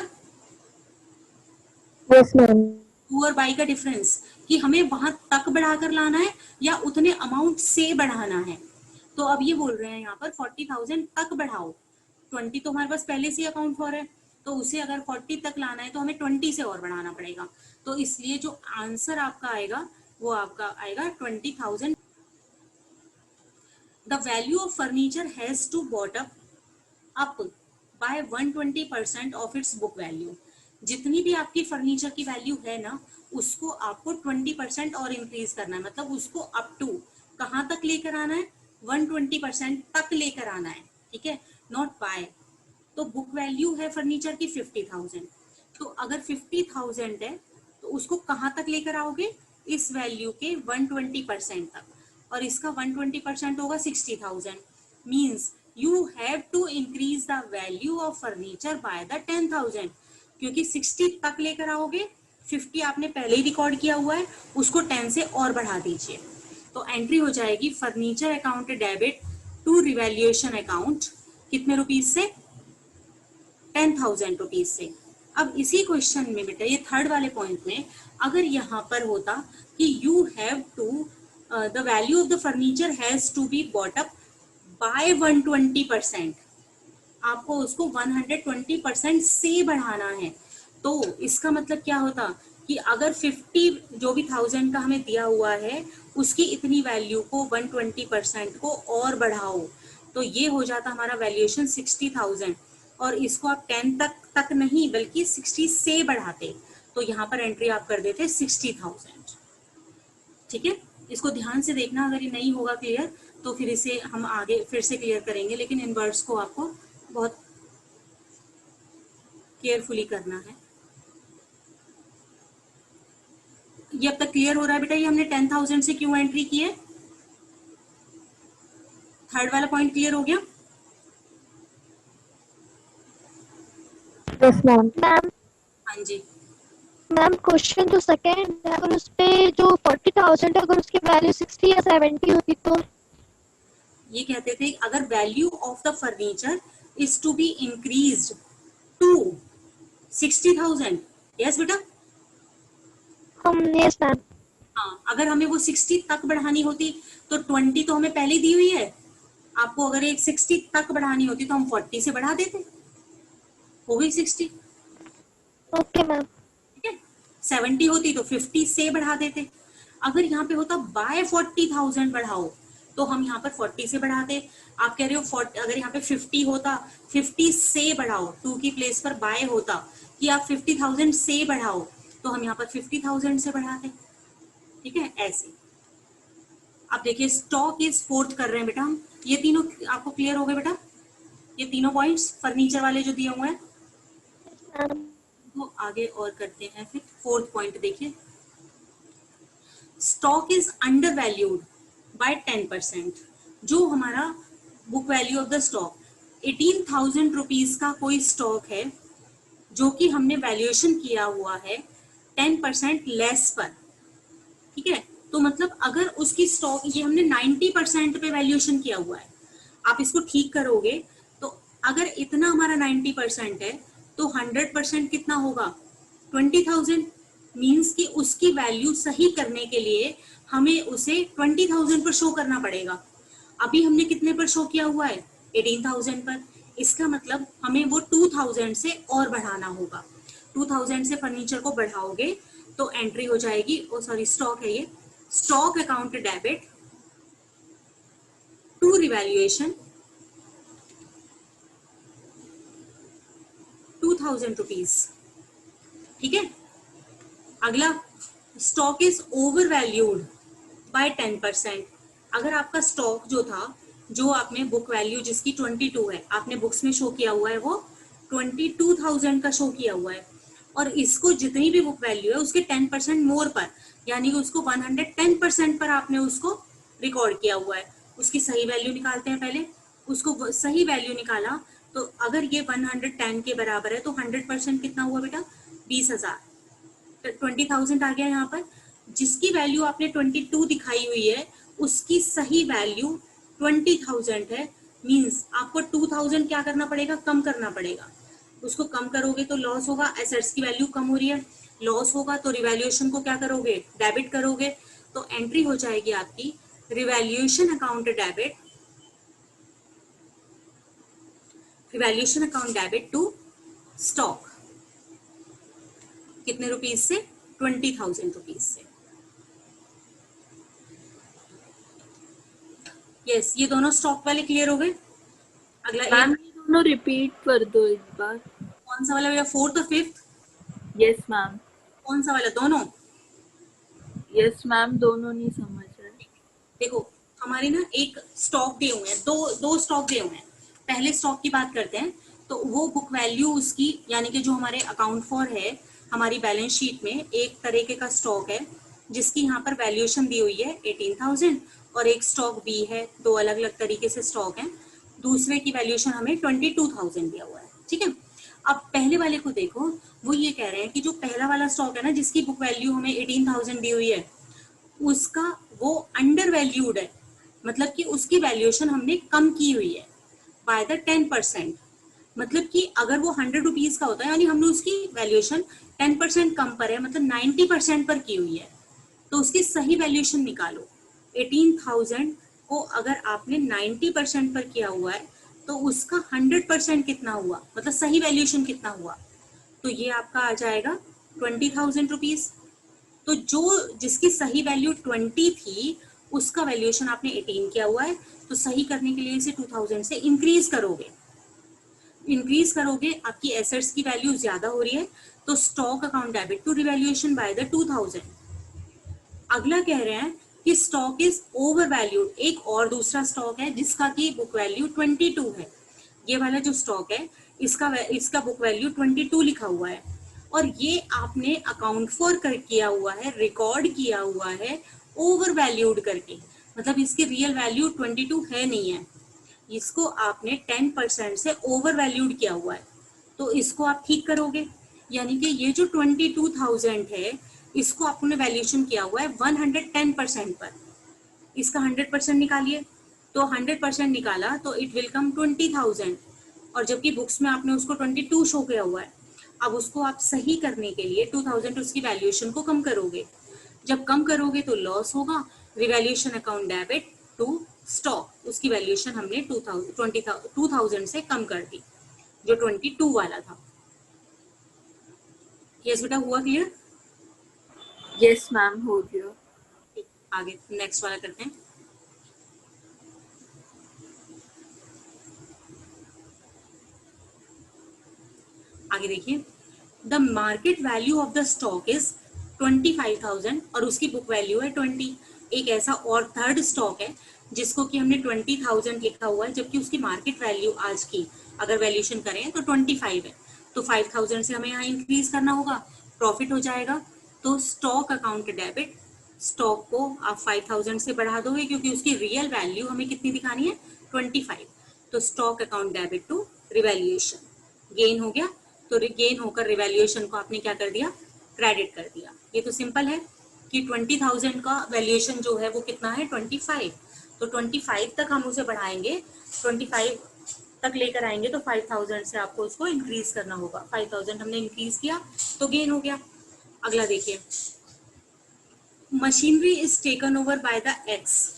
Yes ma'am. टू और बाई का डिफरेंस कि हमें वहां तक बढ़ाकर लाना है या उतने अमाउंट से बढ़ाना है। तो अब ये बोल रहे हैं यहाँ पर 40,000 तक बढ़ाओ, 20 तो हमारे पास पहले से अकाउंट फॉर है, तो उसे अगर 40 तक लाना है तो हमें 20 से और बढ़ाना पड़ेगा, तो इसलिए जो आंसर आपका आएगा वो आपका आएगा 20,000। The value of furniture has to bought up by 120% of its book value. जितनी भी आपकी फर्नीचर की वैल्यू है ना उसको आपको 20% और इंक्रीज करना है, मतलब उसको अप टू कहाँ तक लेकर आना है, 120% तक लेकर आना है, ठीक है, नॉट बाय। तो बुक वैल्यू है फर्नीचर की 50,000, तो अगर 50,000 है तो उसको कहाँ तक लेकर आओगे, इस वैल्यू के 120% तक, और इसका 120% होगा 60,000, means you have to increase the value of furniture by the 10,000, क्योंकि 60 तक लेकर आओगे, 50 आपने पहले ही रिकॉर्ड किया हुआ है, उसको 10 से और बढ़ा दीजिए, तो एंट्री हो जाएगी furniture account debit to revaluation account, कितने रुपीज से, 10,000 रुपीज से। अब इसी क्वेश्चन में बेटा ये थर्ड वाले पॉइंट में अगर यहाँ पर होता कि you have to the value of the furniture has to be bought up by 120%, आपको उसको 120% से बढ़ाना है, तो इसका मतलब क्या होता कि अगर 50 जो भी 1000 का हमें दिया हुआ है उसकी इतनी वैल्यू को 120% को और बढ़ाओ, तो ये हो जाता हमारा वैल्यूएशन 60,000, और इसको आप 10 तक नहीं बल्कि 60 से बढ़ाते, तो यहाँ पर एंट्री आप कर देते 60,000, ठीक है। इसको ध्यान से देखना, अगर ये नहीं होगा क्लियर तो फिर इसे हम आगे फिर से क्लियर करेंगे, लेकिन इन वर्ड्स को आपको बहुत केयरफुली करना है। ये अब तक क्लियर हो रहा है बेटा? ये हमने 10,000 से क्यों एंट्री की है? थर्ड वाला पॉइंट क्लियर हो गया? Yes ma'am. मैम हाँ जी, मैम क्वेश्चन तो सेकंड, अगर उस पे जो 40,000 अगर उसकी वैल्यू 60 या 70 होती तो? ये कहते थे अगर value of the furniture is to be increased to 60,000। Yes बेटा? Yes ma'am. हाँ, अगर हमें वो 60 तक बढ़ानी होती तो 20 तो हमें पहले दी हुई है आपको। अगर एक 60 तक बढ़ानी होती तो हम 40 से बढ़ा देते, हो गई 60। Okay ma'am. ठीक है, 70 होती तो 50 से बढ़ा देते। अगर यहाँ पे होता बाय 40,000 बढ़ाओ तो हम यहाँ पर 40 से बढ़ाते। आप कह रहे हो 40, अगर यहाँ पे 50 होता 50 से बढ़ाओ, 2 की प्लेस पर बाय होता कि आप 50,000 से बढ़ाओ तो हम यहाँ पर 50,000 से बढ़ाते। ठीक है, ऐसे। अब देखिए स्टॉक इज फोर्थ कर रहे हैं बेटा हम। ये तीनों आपको क्लियर हो गए बेटा? ये तीनों पॉइंट्स फर्नीचर वाले जो दिए हुए हैं, मैम तो आगे और करते हैं। फिर फोर्थ पॉइंट देखिए, stock is under valued by 10%। जो हमारा book value of the stock 18,000 rupees का कोई स्टॉक है जो कि हमने वैल्यूएशन किया हुआ है 10% लेस पर। ठीक है, तो मतलब अगर उसकी स्टॉक, ये हमने 90% पे वैल्यूएशन किया हुआ है, आप इसको ठीक करोगे तो अगर इतना हमारा 90% है तो 100% कितना होगा? 20,000। मीन्स कि उसकी वैल्यू सही करने के लिए हमें उसे 20,000 पर शो करना पड़ेगा। अभी हमने कितने पर शो किया हुआ है? 18,000 पर। इसका मतलब हमें वो 2,000 से और बढ़ाना होगा। 2,000 से फर्नीचर को बढ़ाओगे तो एंट्री हो जाएगी, ओ सॉरी स्टॉक है ये, stock account debit to revaluation 2,000 rupees. ठीक है, अगला, stock is over valued by 10%। अगर आपका स्टॉक जो था, जो आपने बुक वैल्यू जिसकी 22 है, आपने बुक्स में शो किया हुआ है वो 22,000 का शो किया हुआ है, और इसको जितनी भी बुक वैल्यू है उसके 10% मोर पर, यानी कि उसको 110% पर आपने उसको रिकॉर्ड किया हुआ है। उसकी सही वैल्यू निकालते हैं पहले। उसको सही वैल्यू निकाला तो अगर ये 110 के बराबर है तो 100% कितना हुआ बेटा? 20,000। 20,000 आ गया यहाँ पर। जिसकी वैल्यू आपने 22 दिखाई हुई है उसकी सही वैल्यू 20,000 है। मींस आपको 2,000 क्या करना पड़ेगा? कम करना पड़ेगा। उसको कम करोगे तो लॉस होगा, एसेट्स की वैल्यू कम हो रही है, लॉस होगा तो रिवैल्यूएशन को क्या करोगे? डेबिट करोगे। तो एंट्री हो जाएगी आपकी revaluation account debit, revaluation account debit to stock. कितने रुपीज से? 20,000 रुपीज से। यस, ये दोनों स्टॉक वाले क्लियर हो गए। अगला मैम एक ये दोनों रिपीट कर दो एक बार। कौन सा वाला भैया? फोर्थ और फिफ्थ? Yes ma'am. कौन सा वाला? दोनों? यस मैम, दोनों नहीं समझ रहे। देखो हमारे ना एक स्टॉक दिए हुए हैं, दो स्टॉक दिए हुए हैं। पहले स्टॉक की बात करते हैं। तो वो बुक वैल्यू उसकी, यानी कि जो हमारे अकाउंट फॉर है, हमारी बैलेंस शीट में एक तरीके का स्टॉक है जिसकी यहाँ पर वैल्यूएशन दी हुई है 18,000, और एक स्टॉक बी है। दो अलग अलग तरीके से स्टॉक है। दूसरे की वैल्यूएशन हमें 22,000 दिया हुआ है। ठीक है, अब पहले वाले को देखो। वो ये कह रहे हैं कि जो पहला वाला स्टॉक है ना, जिसकी बुक वैल्यू हमें 18,000 दी हुई है, उसका वो अंडर वैल्यूड है, मतलब कि उसकी वैल्यूएशन हमने कम की हुई है बाय द 10%। मतलब कि अगर वो 100 रुपीज का होता है, यानी हमने उसकी वैल्यूएशन 10% कम पर है, मतलब 90% पर की हुई है, तो उसकी सही वैल्यूएशन निकालो। 18,000 को अगर आपने 90% पर किया हुआ है तो उसका 100% कितना हुआ, मतलब सही वैल्यूएशन कितना हुआ? तो ये आपका आ जाएगा 20,000 रुपीज। तो जो जिसकी सही वैल्यू 20 थी उसका वैल्यूएशन आपने 18 किया हुआ है, तो सही करने के लिए इसे 2,000 से इंक्रीज करोगे। इंक्रीज करोगे, आपकी एसेट्स की वैल्यू ज्यादा हो रही है, तो stock account debit to revaluation by the 2,000। अगला कह रहे हैं कि स्टॉक इज ओवर वैल्यूड। एक और दूसरा स्टॉक है जिसका की बुक वैल्यू 22 है। ये वाला जो स्टॉक है इसका बुक वैल्यू 22 लिखा हुआ है, और ये आपने अकाउंट फॉर कर किया हुआ है, रिकॉर्ड किया हुआ है ओवर वैल्यूड करके, मतलब इसकी रियल वैल्यू 22 है नहीं है, इसको आपने 10% से ओवर वैल्यूड किया हुआ है, तो इसको आप ठीक करोगे। यानी कि ये जो 22,000 है इसको आपने वैल्यूएशन किया हुआ है 110% पर, इसका 100% निकालिए, तो 100% निकाला तो इट विल कम 20,000, और जबकि बुक्स में आपने उसको 22 शो किया हुआ है। अब उसको आप सही करने के लिए 2000 उसकी वैल्यूएशन को कम करोगे, जब कम करोगे तो लॉस होगा, revaluation account debit to stock, उसकी वैल्यूएशन हमने 2000 से कम कर दी जो 22 वाला था। यस बेटा, हुआ क्लियर? यस मैम, हो गया। आगे नेक्स्ट वाला करते हैं। आगे देखिए, the market value of the stock is 25,000 और उसकी बुक वैल्यू है 20। एक ऐसा और थर्ड स्टॉक है जिसको कि हमने 20,000 लिखा हुआ है, जबकि उसकी मार्केट वैल्यू आज की अगर वैल्यूएशन करें तो 25 है, तो 5,000 से हमें यहाँ इंक्रीज करना होगा, प्रॉफिट हो जाएगा। तो स्टॉक अकाउंट डेबिट, स्टॉक को आप 5,000 से बढ़ा दोगे क्योंकि उसकी रियल वैल्यू हमें कितनी दिखानी है 25, तो stock account debit to revaluation, gain हो गया, तो गेन होकर रिवैल्यूएशन को आपने क्या कर दिया, क्रेडिट कर दिया। ये तो सिंपल है कि 20,000 का वैल्यूएशन जो है वो कितना है 25, तो 25 तक हम उसे बढ़ाएंगे, 25 तक लेकर आएंगे तो 5,000 से आपको उसको इंक्रीज करना होगा, 5,000 हमने इंक्रीज किया तो गेन हो गया। अगला देखिए, machinery is taken over by the x.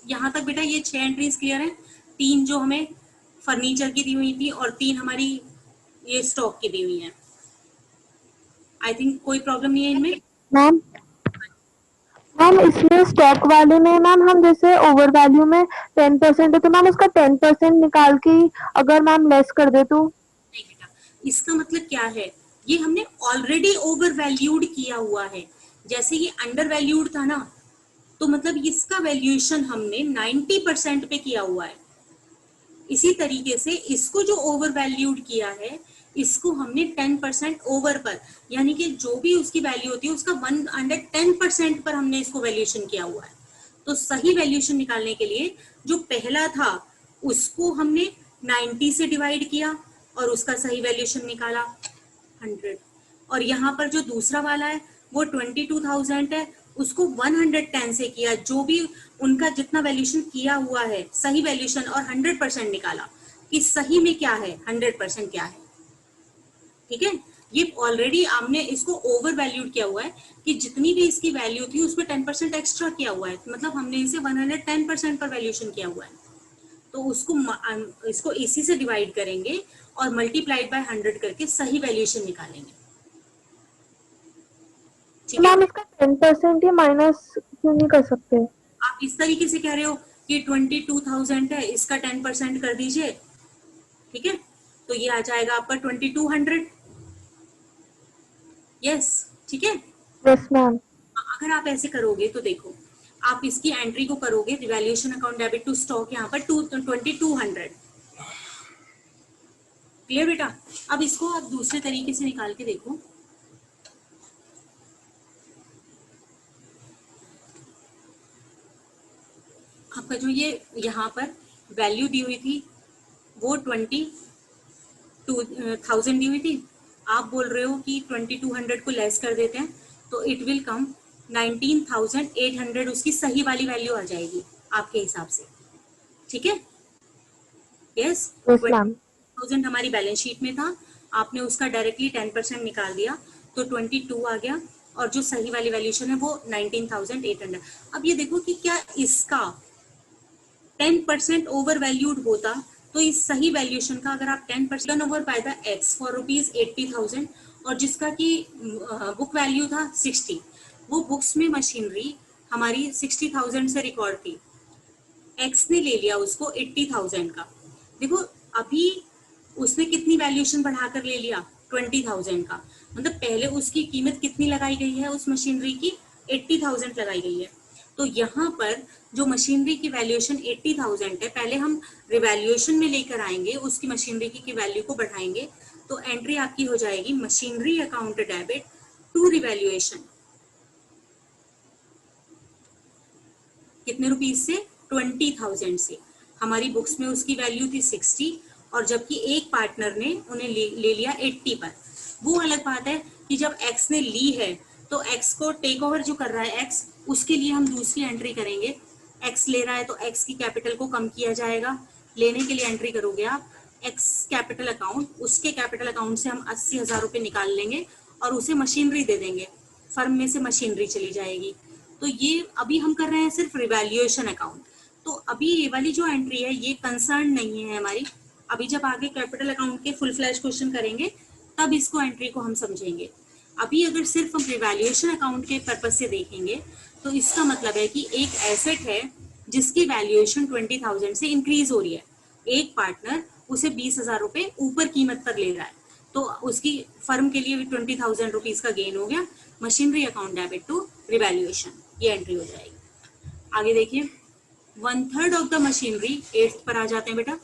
यहाँ तक बेटा ये 6 एंट्रीज क्लियर है, 3 जो हमें फर्नीचर की दी हुई थी और 3 हमारी ये स्टॉक की दी हुई है। आई थिंक कोई प्रॉब्लम नहीं है इनमें। मैम मैम इसमें स्टॉक वाले में मैम हम जैसे ओवर वैल्यू में 10% है तो मैम उसका 10% निकाल के अगर मैम लेस कर दे तो? नहीं बेटा, इसका मतलब क्या है, ये हमने ऑलरेडी ओवर वैल्यूड किया हुआ है, जैसे ये अंडर वैल्यूड था ना, तो मतलब इसका वैल्यूएशन हमने 90% पे किया हुआ है। इसी तरीके से इसको जो ओवर वैल्यूड किया है इसको हमने 10% ओवर पर, यानी कि जो भी उसकी वैल्यू होती है उसका 110% पर हमने इसको वैल्यूएशन किया हुआ है। तो सही वैल्यूएशन निकालने के लिए जो पहला था उसको हमने 90 से डिवाइड किया और उसका सही वैल्यूएशन निकाला 100, और यहाँ पर जो दूसरा वाला है वो 22,000 है, उसको 110 से किया, जो भी उनका जितना वैल्यूएशन किया हुआ है सही वैल्यूएशन, और 100% निकाला कि सही में क्या है 100% क्या है। ठीक है, ये ऑलरेडी हमने इसको ओवर वैल्यूड किया हुआ है कि जितनी भी इसकी वैल्यू थी उसमें 10% एक्स्ट्रा किया हुआ है, मतलब हमने इसे 110% पर वैल्यूएशन किया हुआ है, तो उसको इसको इसी से डिवाइड करेंगे और मल्टीप्लाइड बाय 100 करके सही वैल्यूएशन निकालेंगे। ठीक है, मैम इसका 10% ही माइनस क्यों नहीं कर सकते? आप इस तरीके से कह रहे हो कि 22,000 है, इसका 10% कर दीजिए, ठीक है, तो ये आ जाएगा आपका 2200। यस, ठीक है। Yes ma'am. अगर आप ऐसे करोगे तो देखो, आप इसकी एंट्री को करोगे revaluation account debit to stock, यहाँ पर 2200, क्लियर बेटा। अब इसको आप दूसरे तरीके से निकाल के देखो, आपका जो ये यहाँ पर वैल्यू दी हुई थी वो 22,000 दी हुई थी, आप बोल रहे हो कि 2200 को लेस कर देते हैं तो इट विल कम 19,800, उसकी सही वाली वैल्यू आ जाएगी आपके हिसाब से, ठीक है। यस, 20,000 हमारी बैलेंस शीट में था, आपने उसका डायरेक्टली 10% निकाल दिया तो 22 आ गया, और जो सही वाली वैल्यूएशन है वो 19,800। अब ये देखो कि क्या इसका 10% ओवर वैल्यूड होता तो इस सही वैल्यूएशन का अगर आप 10% over by the x for ₹80,000, और जिसका कि बुक वैल्यू था 60, वो बुक्स में मशीनरी हमारी 60,000 से रिकॉर्ड थी, एक्स ने ले लिया उसको 80,000 का, देखो अभी उसने कितनी वैल्यूएशन बढ़ाकर ले लिया 20,000 का, मतलब पहले उसकी कीमत कितनी लगाई गई है उस मशीनरी की 80,000 लगाई गई है, तो यहाँ पर जो मशीनरी की वैल्यूएशन 80,000 है, पहले हम रिवैल्यूएशन में लेकर आएंगे, उसकी मशीनरी की वैल्यू को बढ़ाएंगे तो एंट्री आपकी हो जाएगी machinery account debit to revaluation. कितने रुपीज से? 20,000 से। हमारी बुक्स में उसकी वैल्यू थी 60 और जबकि एक पार्टनर ने उन्हें ले लिया 80 पर। वो अलग बात है कि जब एक्स ने ली है तो एक्स को टेक ओवर जो कर रहा है एक्स, उसके लिए हम दूसरी एंट्री करेंगे। एक्स ले रहा है तो एक्स की कैपिटल को कम किया जाएगा। लेने के लिए एंट्री करोगे आप एक्स कैपिटल अकाउंट, उसके कैपिटल अकाउंट से हम 80,000 रुपये निकाल लेंगे और उसे मशीनरी दे देंगे, फर्म में से मशीनरी चली जाएगी। तो ये अभी हम कर रहे हैं सिर्फ रिवैल्यूएशन अकाउंट। तो अभी ये वाली जो एंट्री है ये कंसर्न नहीं है हमारी। अभी जब आगे कैपिटल अकाउंट के फुल फ्लैश क्वेश्चन करेंगे तब इसको एंट्री को हम समझेंगे। अभी अगर सिर्फ हम रिवैल्यूएशन अकाउंट के पर्पज से देखेंगे तो इसका मतलब है कि एक एसेट है जिसकी वैल्यूएशन 20,000 से इंक्रीज हो रही है। एक पार्टनर उसे 20,000 रुपये ऊपर कीमत पर ले रहा है, तो उसकी फर्म के लिए भी 20,000 रुपीज का गेन हो गया। Machinery account debit to revaluation, ये एंट्री हो जाएगी। आगे देखिए 1/3 ऑफ द मशीनरी, 8th पर आ जाते हैं बेटा।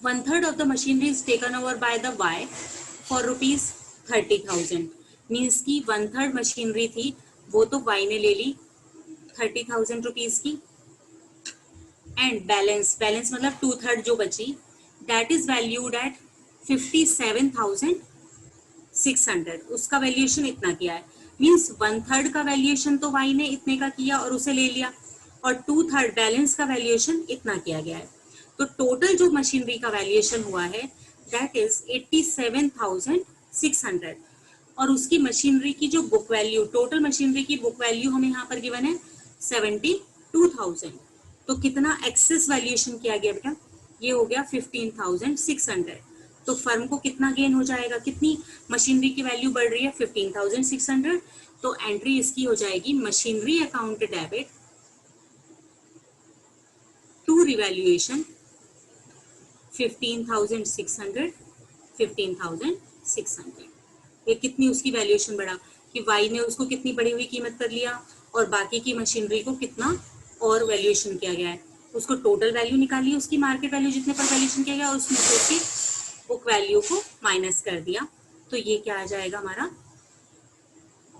One third of the machinery is taken over by the Y for rupees 30,000. Means की 1/3 मशीनरी थी वो तो Y ने ले ली 30,000 रुपीज की। एंड बैलेंस मतलब 2/3 जो बची, दैट इज वैल्यूड एट 57,600। उसका वैल्यूएशन इतना किया है। मीन्स 1/3 का वैल्यूएशन तो Y ने इतने का किया और उसे ले लिया, और 2/3 बैलेंस का वैल्यूएशन इतना किया गया है। तो टोटल जो मशीनरी का वैल्यूएशन हुआ है दैट इज 87,600। और उसकी मशीनरी की जो बुक वैल्यू, टोटल मशीनरी की बुक वैल्यू हमें यहाँ पर गिवन है 72,000। तो कितना एक्सेस वैल्यूएशन किया गया बेटा? ये हो गया 15,600। तो फर्म को कितना गेन हो जाएगा? कितनी मशीनरी की वैल्यू बढ़ रही है? 15,600। तो एंट्री इसकी हो जाएगी machinery account debit to revaluation 15,600। ये कितनी उसकी वैल्यूएशन बढ़ा कि वाई ने उसको कितनी बढ़ी हुई कीमत पर लिया और बाकी की मशीनरी को कितना और वैल्यूएशन किया गया है। उसको टोटल वैल्यू निकाली, उसकी मार्केट वैल्यू जितने पर वैल्यूएशन किया गया, उसमें से उसकी बुक वैल्यू को माइनस कर दिया। तो ये क्या आ जाएगा हमारा,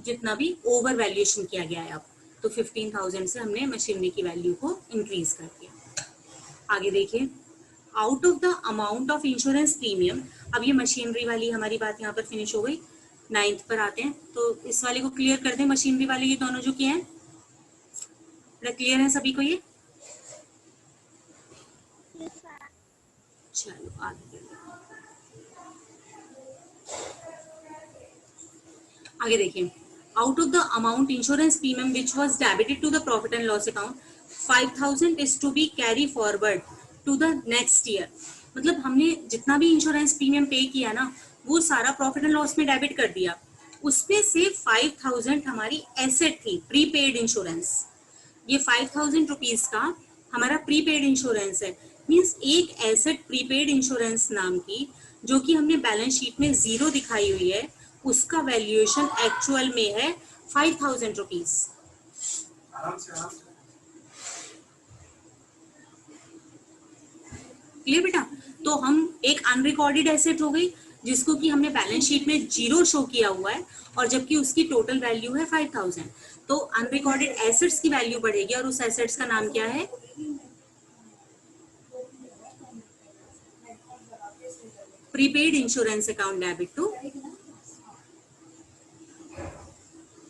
जितना भी ओवर वैल्यूएशन किया गया है अब। तो 15,000 से हमने मशीनरी की वैल्यू को इंक्रीज कर दिया। आगे देखिए out of the amount of insurance premium. अब ये मशीनरी वाली हमारी बात यहाँ पर फिनिश हो गई। 9th पर आते हैं, तो इस वाले को क्लियर कर दें। मशीनरी वाले ये दोनों जो किए हैं क्लियर है सभी को ये? चलो आगे देखिए out of the amount insurance premium which was debited to the profit and loss account 5,000 is to be carry forward to the next year. मतलब हमने जितना भी इंश्योरेंस प्रीमियम पे किया ना वो सारा प्रॉफिट एंड लॉस में डेबिट कर दिया। उसमें से 5,000 हमारी एसेट थी, प्रीपेड इंश्योरेंस। ये 5,000 रुपीज का हमारा प्रीपेड इंश्योरेंस है। मीन्स एक एसेट प्रीपेड इंश्योरेंस नाम की जो कि हमने बैलेंस शीट में 0 दिखाई हुई है, उसका वैल्यूएशन एक्चुअल में है 5,000 रुपीज। क्लियर बेटा? तो हम एक अनरिकॉर्डेड एसेट हो गई जिसको कि हमने बैलेंस शीट में 0 शो किया हुआ है और जबकि उसकी टोटल वैल्यू है 5,000। तो अनरिकॉर्डेड एसेट्स की वैल्यू बढ़ेगी और उस एसेट्स का नाम क्या है? Prepaid insurance account debit to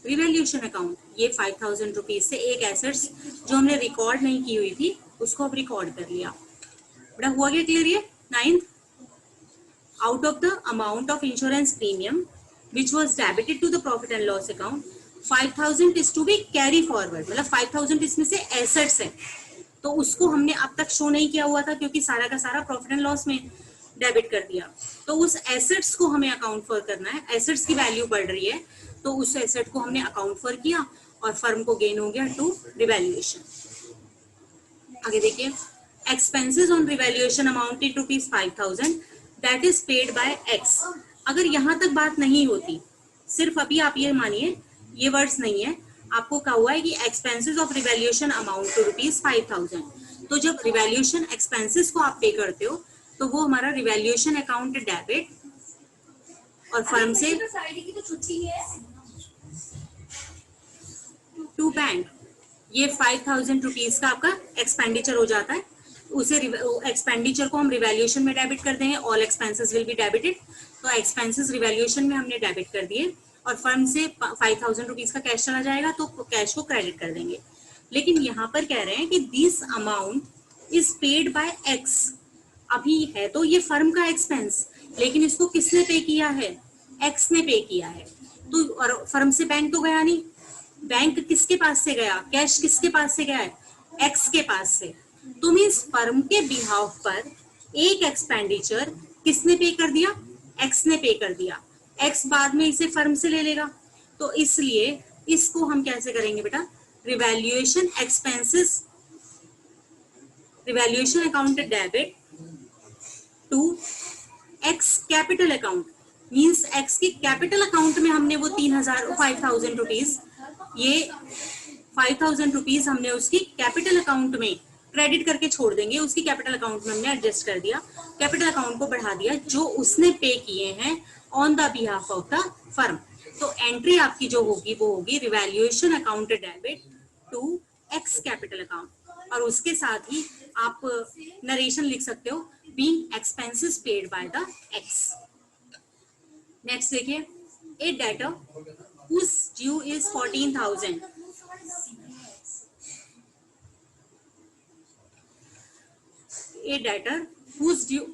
revaluation account. ये 5,000 रुपीज से एक एसेट्स जो हमने रिकॉर्ड नहीं की हुई थी उसको अब रिकॉर्ड कर लिया। बड़ा हुआ क्या क्लियर? ये 9th out of the amount of insurance premium which was debited to the profit and loss account 5,000 is to be carry forward. मतलब 5,000 इसमें से एसेट्स है, तो उसको हमने अब तक शो नहीं किया हुआ था क्योंकि सारा का सारा प्रॉफिट एंड लॉस में डेबिट कर दिया। तो उस एसेट्स को हमें अकाउंट फॉर करना है। एसेट्स की वैल्यू बढ़ रही है तो उस एसेट को हमने अकाउंट फॉर किया और फर्म को गेन हो गया टू रिवैल्यूएशन। आगे देखिए expenses on revaluation amounted rupees 5,000 that is paid by X. अगर यहाँ तक बात नहीं होती, सिर्फ अभी आप ये मानिए ये वर्ड्स नहीं है, आपको कहा हुआ है कि expenses of revaluation amount to rupees 5,000। तो जब रिवैल्यूएशन एक्सपेंसेस को आप पे करते हो तो वो हमारा रिवैल्यूएशन अकाउंट डेबिट और फर्म से टू बैंक ये 5,000 रुपीज का आपका एक्सपेंडिचर हो जाता है। उसे एक्सपेंडिचर को हम रिवैल्यूएशन में डेबिट कर देंगे, all expenses will be debited. तो एक्सपेंसेस रिवैल्यूएशन में हमने डेबिट कर दिए और फर्म से 5,000 रुपीज का कैश चला जाएगा तो कैश को क्रेडिट कर देंगे। लेकिन यहाँ पर कह रहे हैं कि this amount is paid by x. अभी है तो ये फर्म का एक्सपेंस, लेकिन इसको किसने पे किया है? एक्स ने पे किया है। तो और फर्म से बैंक तो गया नहीं, बैंक किसके पास से गया? कैश किसके पास से गया है? एक्स के पास से। तो मीन्स फर्म के बिहाफ पर एक एक्सपेंडिचर किसने पे कर दिया? एक्स ने पे कर दिया। एक्स बाद में इसे फर्म से ले लेगा, तो इसलिए इसको हम कैसे करेंगे बेटा? Revaluation expenses, revaluation account debit to X capital account. Means X के कैपिटल अकाउंट में हमने वो 5,000 रुपीज, ये 5,000 रुपीज हमने उसकी कैपिटल अकाउंट में क्रेडिट करके छोड़ देंगे। उसकी कैपिटल अकाउंट में हमने एडजस्ट कर दिया, कैपिटल अकाउंट को बढ़ा दिया जो उसने पे किए हैं on the behalf of the firm. तो एंट्री आपकी जो होगी वो होगी revaluation account debit to X capital account, और उसके साथ ही आप नरेशन लिख सकते हो being expenses paid by the X. Next देखिए, a debtor whose due is 14,000. A debtor whose due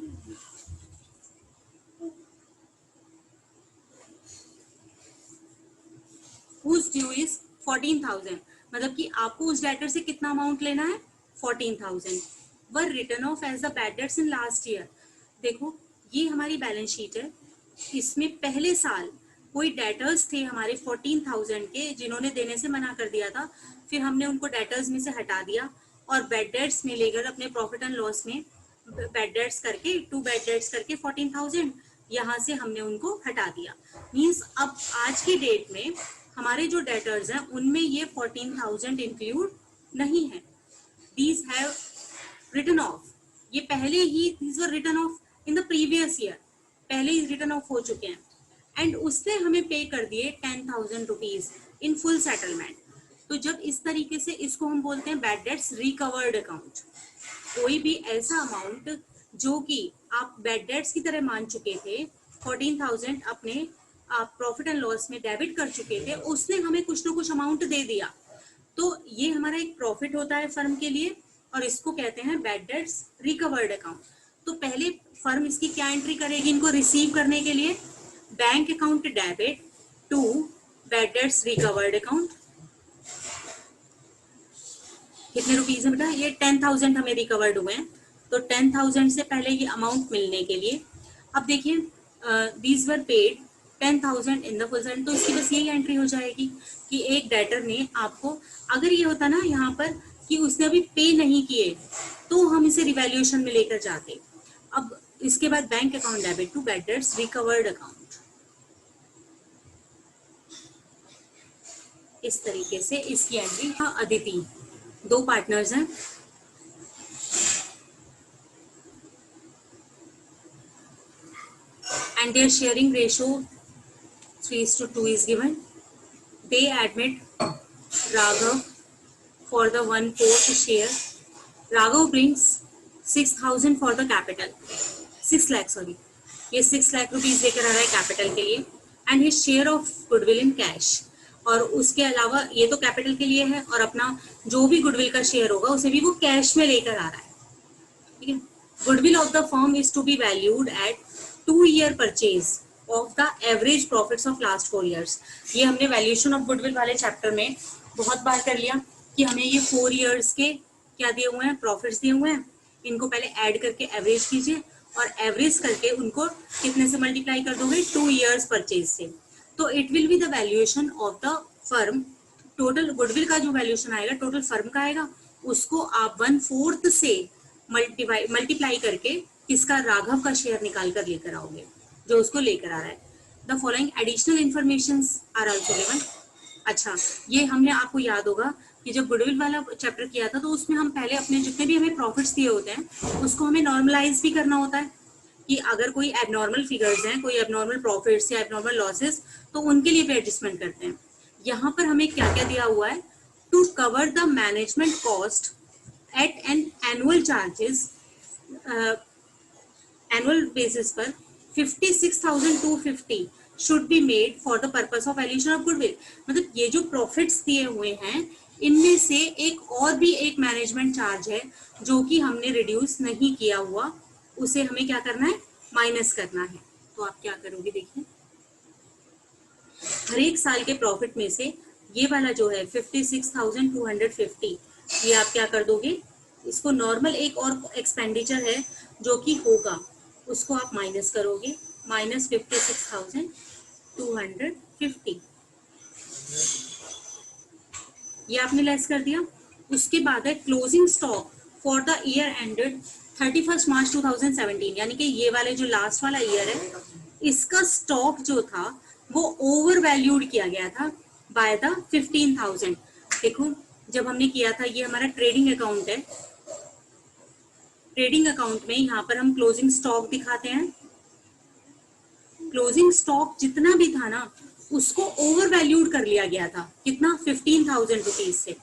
is 14,000, मतलब कि आपको उस डेटर से कितना अमाउंट लेना है? 14,000 were written off as the bad debts in last year. देखो ये हमारी बैलेंस शीट है, इसमें पहले साल कोई डेटर्स थे हमारे 14,000 के जिन्होंने देने से मना कर दिया था, फिर हमने उनको डेटर्स में से हटा दिया और बैड डेट्स में लेकर अपने प्रॉफिट एंड लॉस में बैड डेट्स करके 2 बैड डेट्स करके 14,000 यहाँ से हमने उनको हटा दिया। मीन्स अब आज की डेट में हमारे जो डेटर्स हैं उनमें ये 14,000 इंक्लूड नहीं है। दीज हैव रिटन ऑफ, ये पहले ही these were written off in the previous year, पहले ही रिटन ऑफ हो चुके हैं एंड उसने हमें पे कर दिए 10,000 रुपीज इन फुल सेटलमेंट। तो जब इस तरीके से इसको हम बोलते हैं बैड डेट्स रिकवर्ड अकाउंट। कोई भी ऐसा अमाउंट जो कि आप बैड डेट्स की तरह मान चुके थे, 14,000 अपने आप प्रॉफिट एंड लॉस में डेबिट कर चुके थे, उसने हमें कुछ ना कुछ अमाउंट दे दिया, तो ये हमारा एक प्रॉफिट होता है फर्म के लिए और इसको कहते हैं बैड डेट्स रिकवर्ड अकाउंट। तो पहले फर्म इसकी क्या एंट्री करेगी इनको रिसीव करने के लिए? Bank account debit to bad debts recovered account. कितने रुपीज है बेटा? ये 10,000 हमें रिकवर्ड हुए हैं, तो 10,000 से पहले ये अमाउंट मिलने के लिए अब देखिए these were paid 10,000 in the full settlement. तो इसकी बस यही एंट्री हो जाएगी कि एक डेटर ने आपको, अगर ये होता ना यहाँ पर कि उसने अभी पे नहीं किए तो हम इसे रिवैल्यूएशन में लेकर जाते। अब इसके बाद bank account debit to bad debts recovered account, इस तरीके से इसकी एंट्री। हाँ अदिति, 2 पार्टनर्स हैं, and their sharing ratio 3:2 is given. They admit Raghav for the 1/4 share. Raghav brings 6,000 for the capital, 6 lakh sorry, ये 6 लाख रुपीज लेकर आ रहा है कैपिटल के लिए, and his share of goodwill in cash। और उसके अलावा ये तो कैपिटल के लिए है और अपना जो भी गुडविल का शेयर होगा उसे भी वो कैश में लेकर आ रहा है, ठीक है। Goodwill of the firm is to be valued at 2-year purchase of the average profits of last 4 years। ये हमने वैल्यूएशन ऑफ गुडविल वाले चैप्टर में बहुत बार कर लिया कि हमें ये 4 years के क्या दिए हुए हैं, प्रॉफिट्स दिए हुए हैं, इनको पहले ऐड करके एवरेज कीजिए और एवरेज करके उनको कितने से मल्टीप्लाई कर दोगे? 2 years परचेज से। तो it will be the valuation of the firm. Total goodwill का जो वैल्यूएशन आएगा टोटल फर्म का आएगा, उसको आप 1/4 से मल्टीप्लाई करके किसका? राघव का शेयर निकाल कर लेकर आओगे जो उसको लेकर आ रहा है। The following additional information are also given. अच्छा, ये हमने आपको याद होगा कि जब गुडविल वाला चैप्टर किया था तो उसमें हम पहले अपने जितने भी हमें प्रॉफिट्स दिए होते हैं उसको हमें नॉर्मलाइज भी करना होता है कि अगर कोई एबनॉर्मल फिगर्स हैं, कोई एबनॉर्मल प्रॉफिट्स या एबनॉर्मल लॉसेस, तो उनके लिए भी एडजस्टमेंट करते हैं। यहाँ पर हमें क्या क्या दिया हुआ है, to cover the management cost at an annual charges, annual basis पर 56,250 should be made for the purpose of valuation of goodwill. मतलब ये जो प्रॉफिट्स दिए हुए हैं इनमें से एक और भी एक मैनेजमेंट चार्ज है जो कि हमने रिड्यूस नहीं किया हुआ, उसे हमें क्या करना है, माइनस करना है। तो आप क्या करोगे, देखिए हर एक साल के प्रॉफिट में से ये वाला जो है 56,250, ये आप क्या कर दोगे, इसको नॉर्मल एक और एक्सपेंडिचर है जो कि होगा उसको आप माइनस करोगे, माइनस 56,250, ये आपने लेस कर दिया। उसके बाद है closing stock for the year ended 31 मार्च 2017, यानी कि ये वाले जो लास्ट वाला ईयर है इसका स्टॉक जो था वो ओवर वैल्यूड किया गया था बाय द 15,000। देखो जब हमने किया था, ये हमारा ट्रेडिंग अकाउंट है, ट्रेडिंग अकाउंट में यहाँ पर हम क्लोजिंग स्टॉक दिखाते हैं। क्लोजिंग स्टॉक जितना भी था ना उसको ओवर वैल्यूड कर लिया गया था, कितना, 15,000 रुपीज से।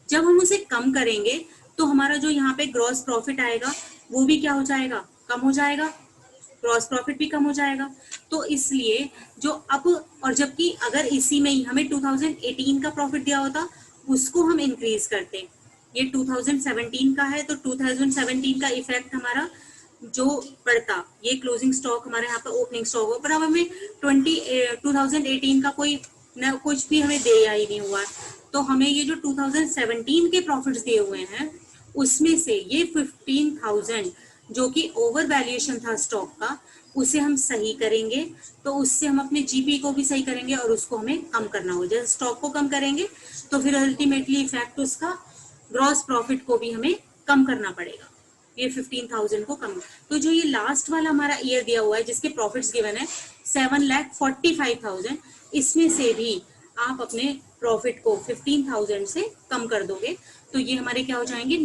जब हम उसे कम करेंगे तो हमारा जो यहाँ पे ग्रॉस प्रॉफिट आएगा वो भी क्या हो जाएगा, कम हो जाएगा, ग्रॉस प्रॉफिट भी कम हो जाएगा। तो इसलिए जो अब, और जबकि अगर इसी में ही हमें 2018 का प्रॉफिट दिया होता उसको हम इंक्रीज करते, ये 2017 का है तो 2017 का इफेक्ट हमारा जो पड़ता, ये क्लोजिंग स्टॉक हमारे यहाँ पर ओपनिंग स्टॉक हो, पर अब हमें 2018 का कोई न कुछ भी हमें दिया ही नहीं हुआ, तो हमें ये जो 2017 के प्रॉफिट्स दिए हुए हैं उसमें से ये 15,000 जो कि ओवर वैल्यूएशन था स्टॉक का उसे हम सही करेंगे, तो उससे हम अपने जीपी को भी सही करेंगे और उसको हमें कम करना होगा। जैसे स्टॉक को कम करेंगे तो फिर अल्टीमेटली इफेक्ट उसका ग्रॉस प्रॉफिट को भी हमें कम करना पड़ेगा, ये 15,000 को कम। तो जो ये लास्ट वाला हमारा ईयर दिया हुआ है जिसके प्रॉफिट्स गिवन है 7,45,000, इसमें से भी आप अपने प्रॉफिट को 15,000 से कम कर दोगे तो ये हमारे क्या हो जाएंगे,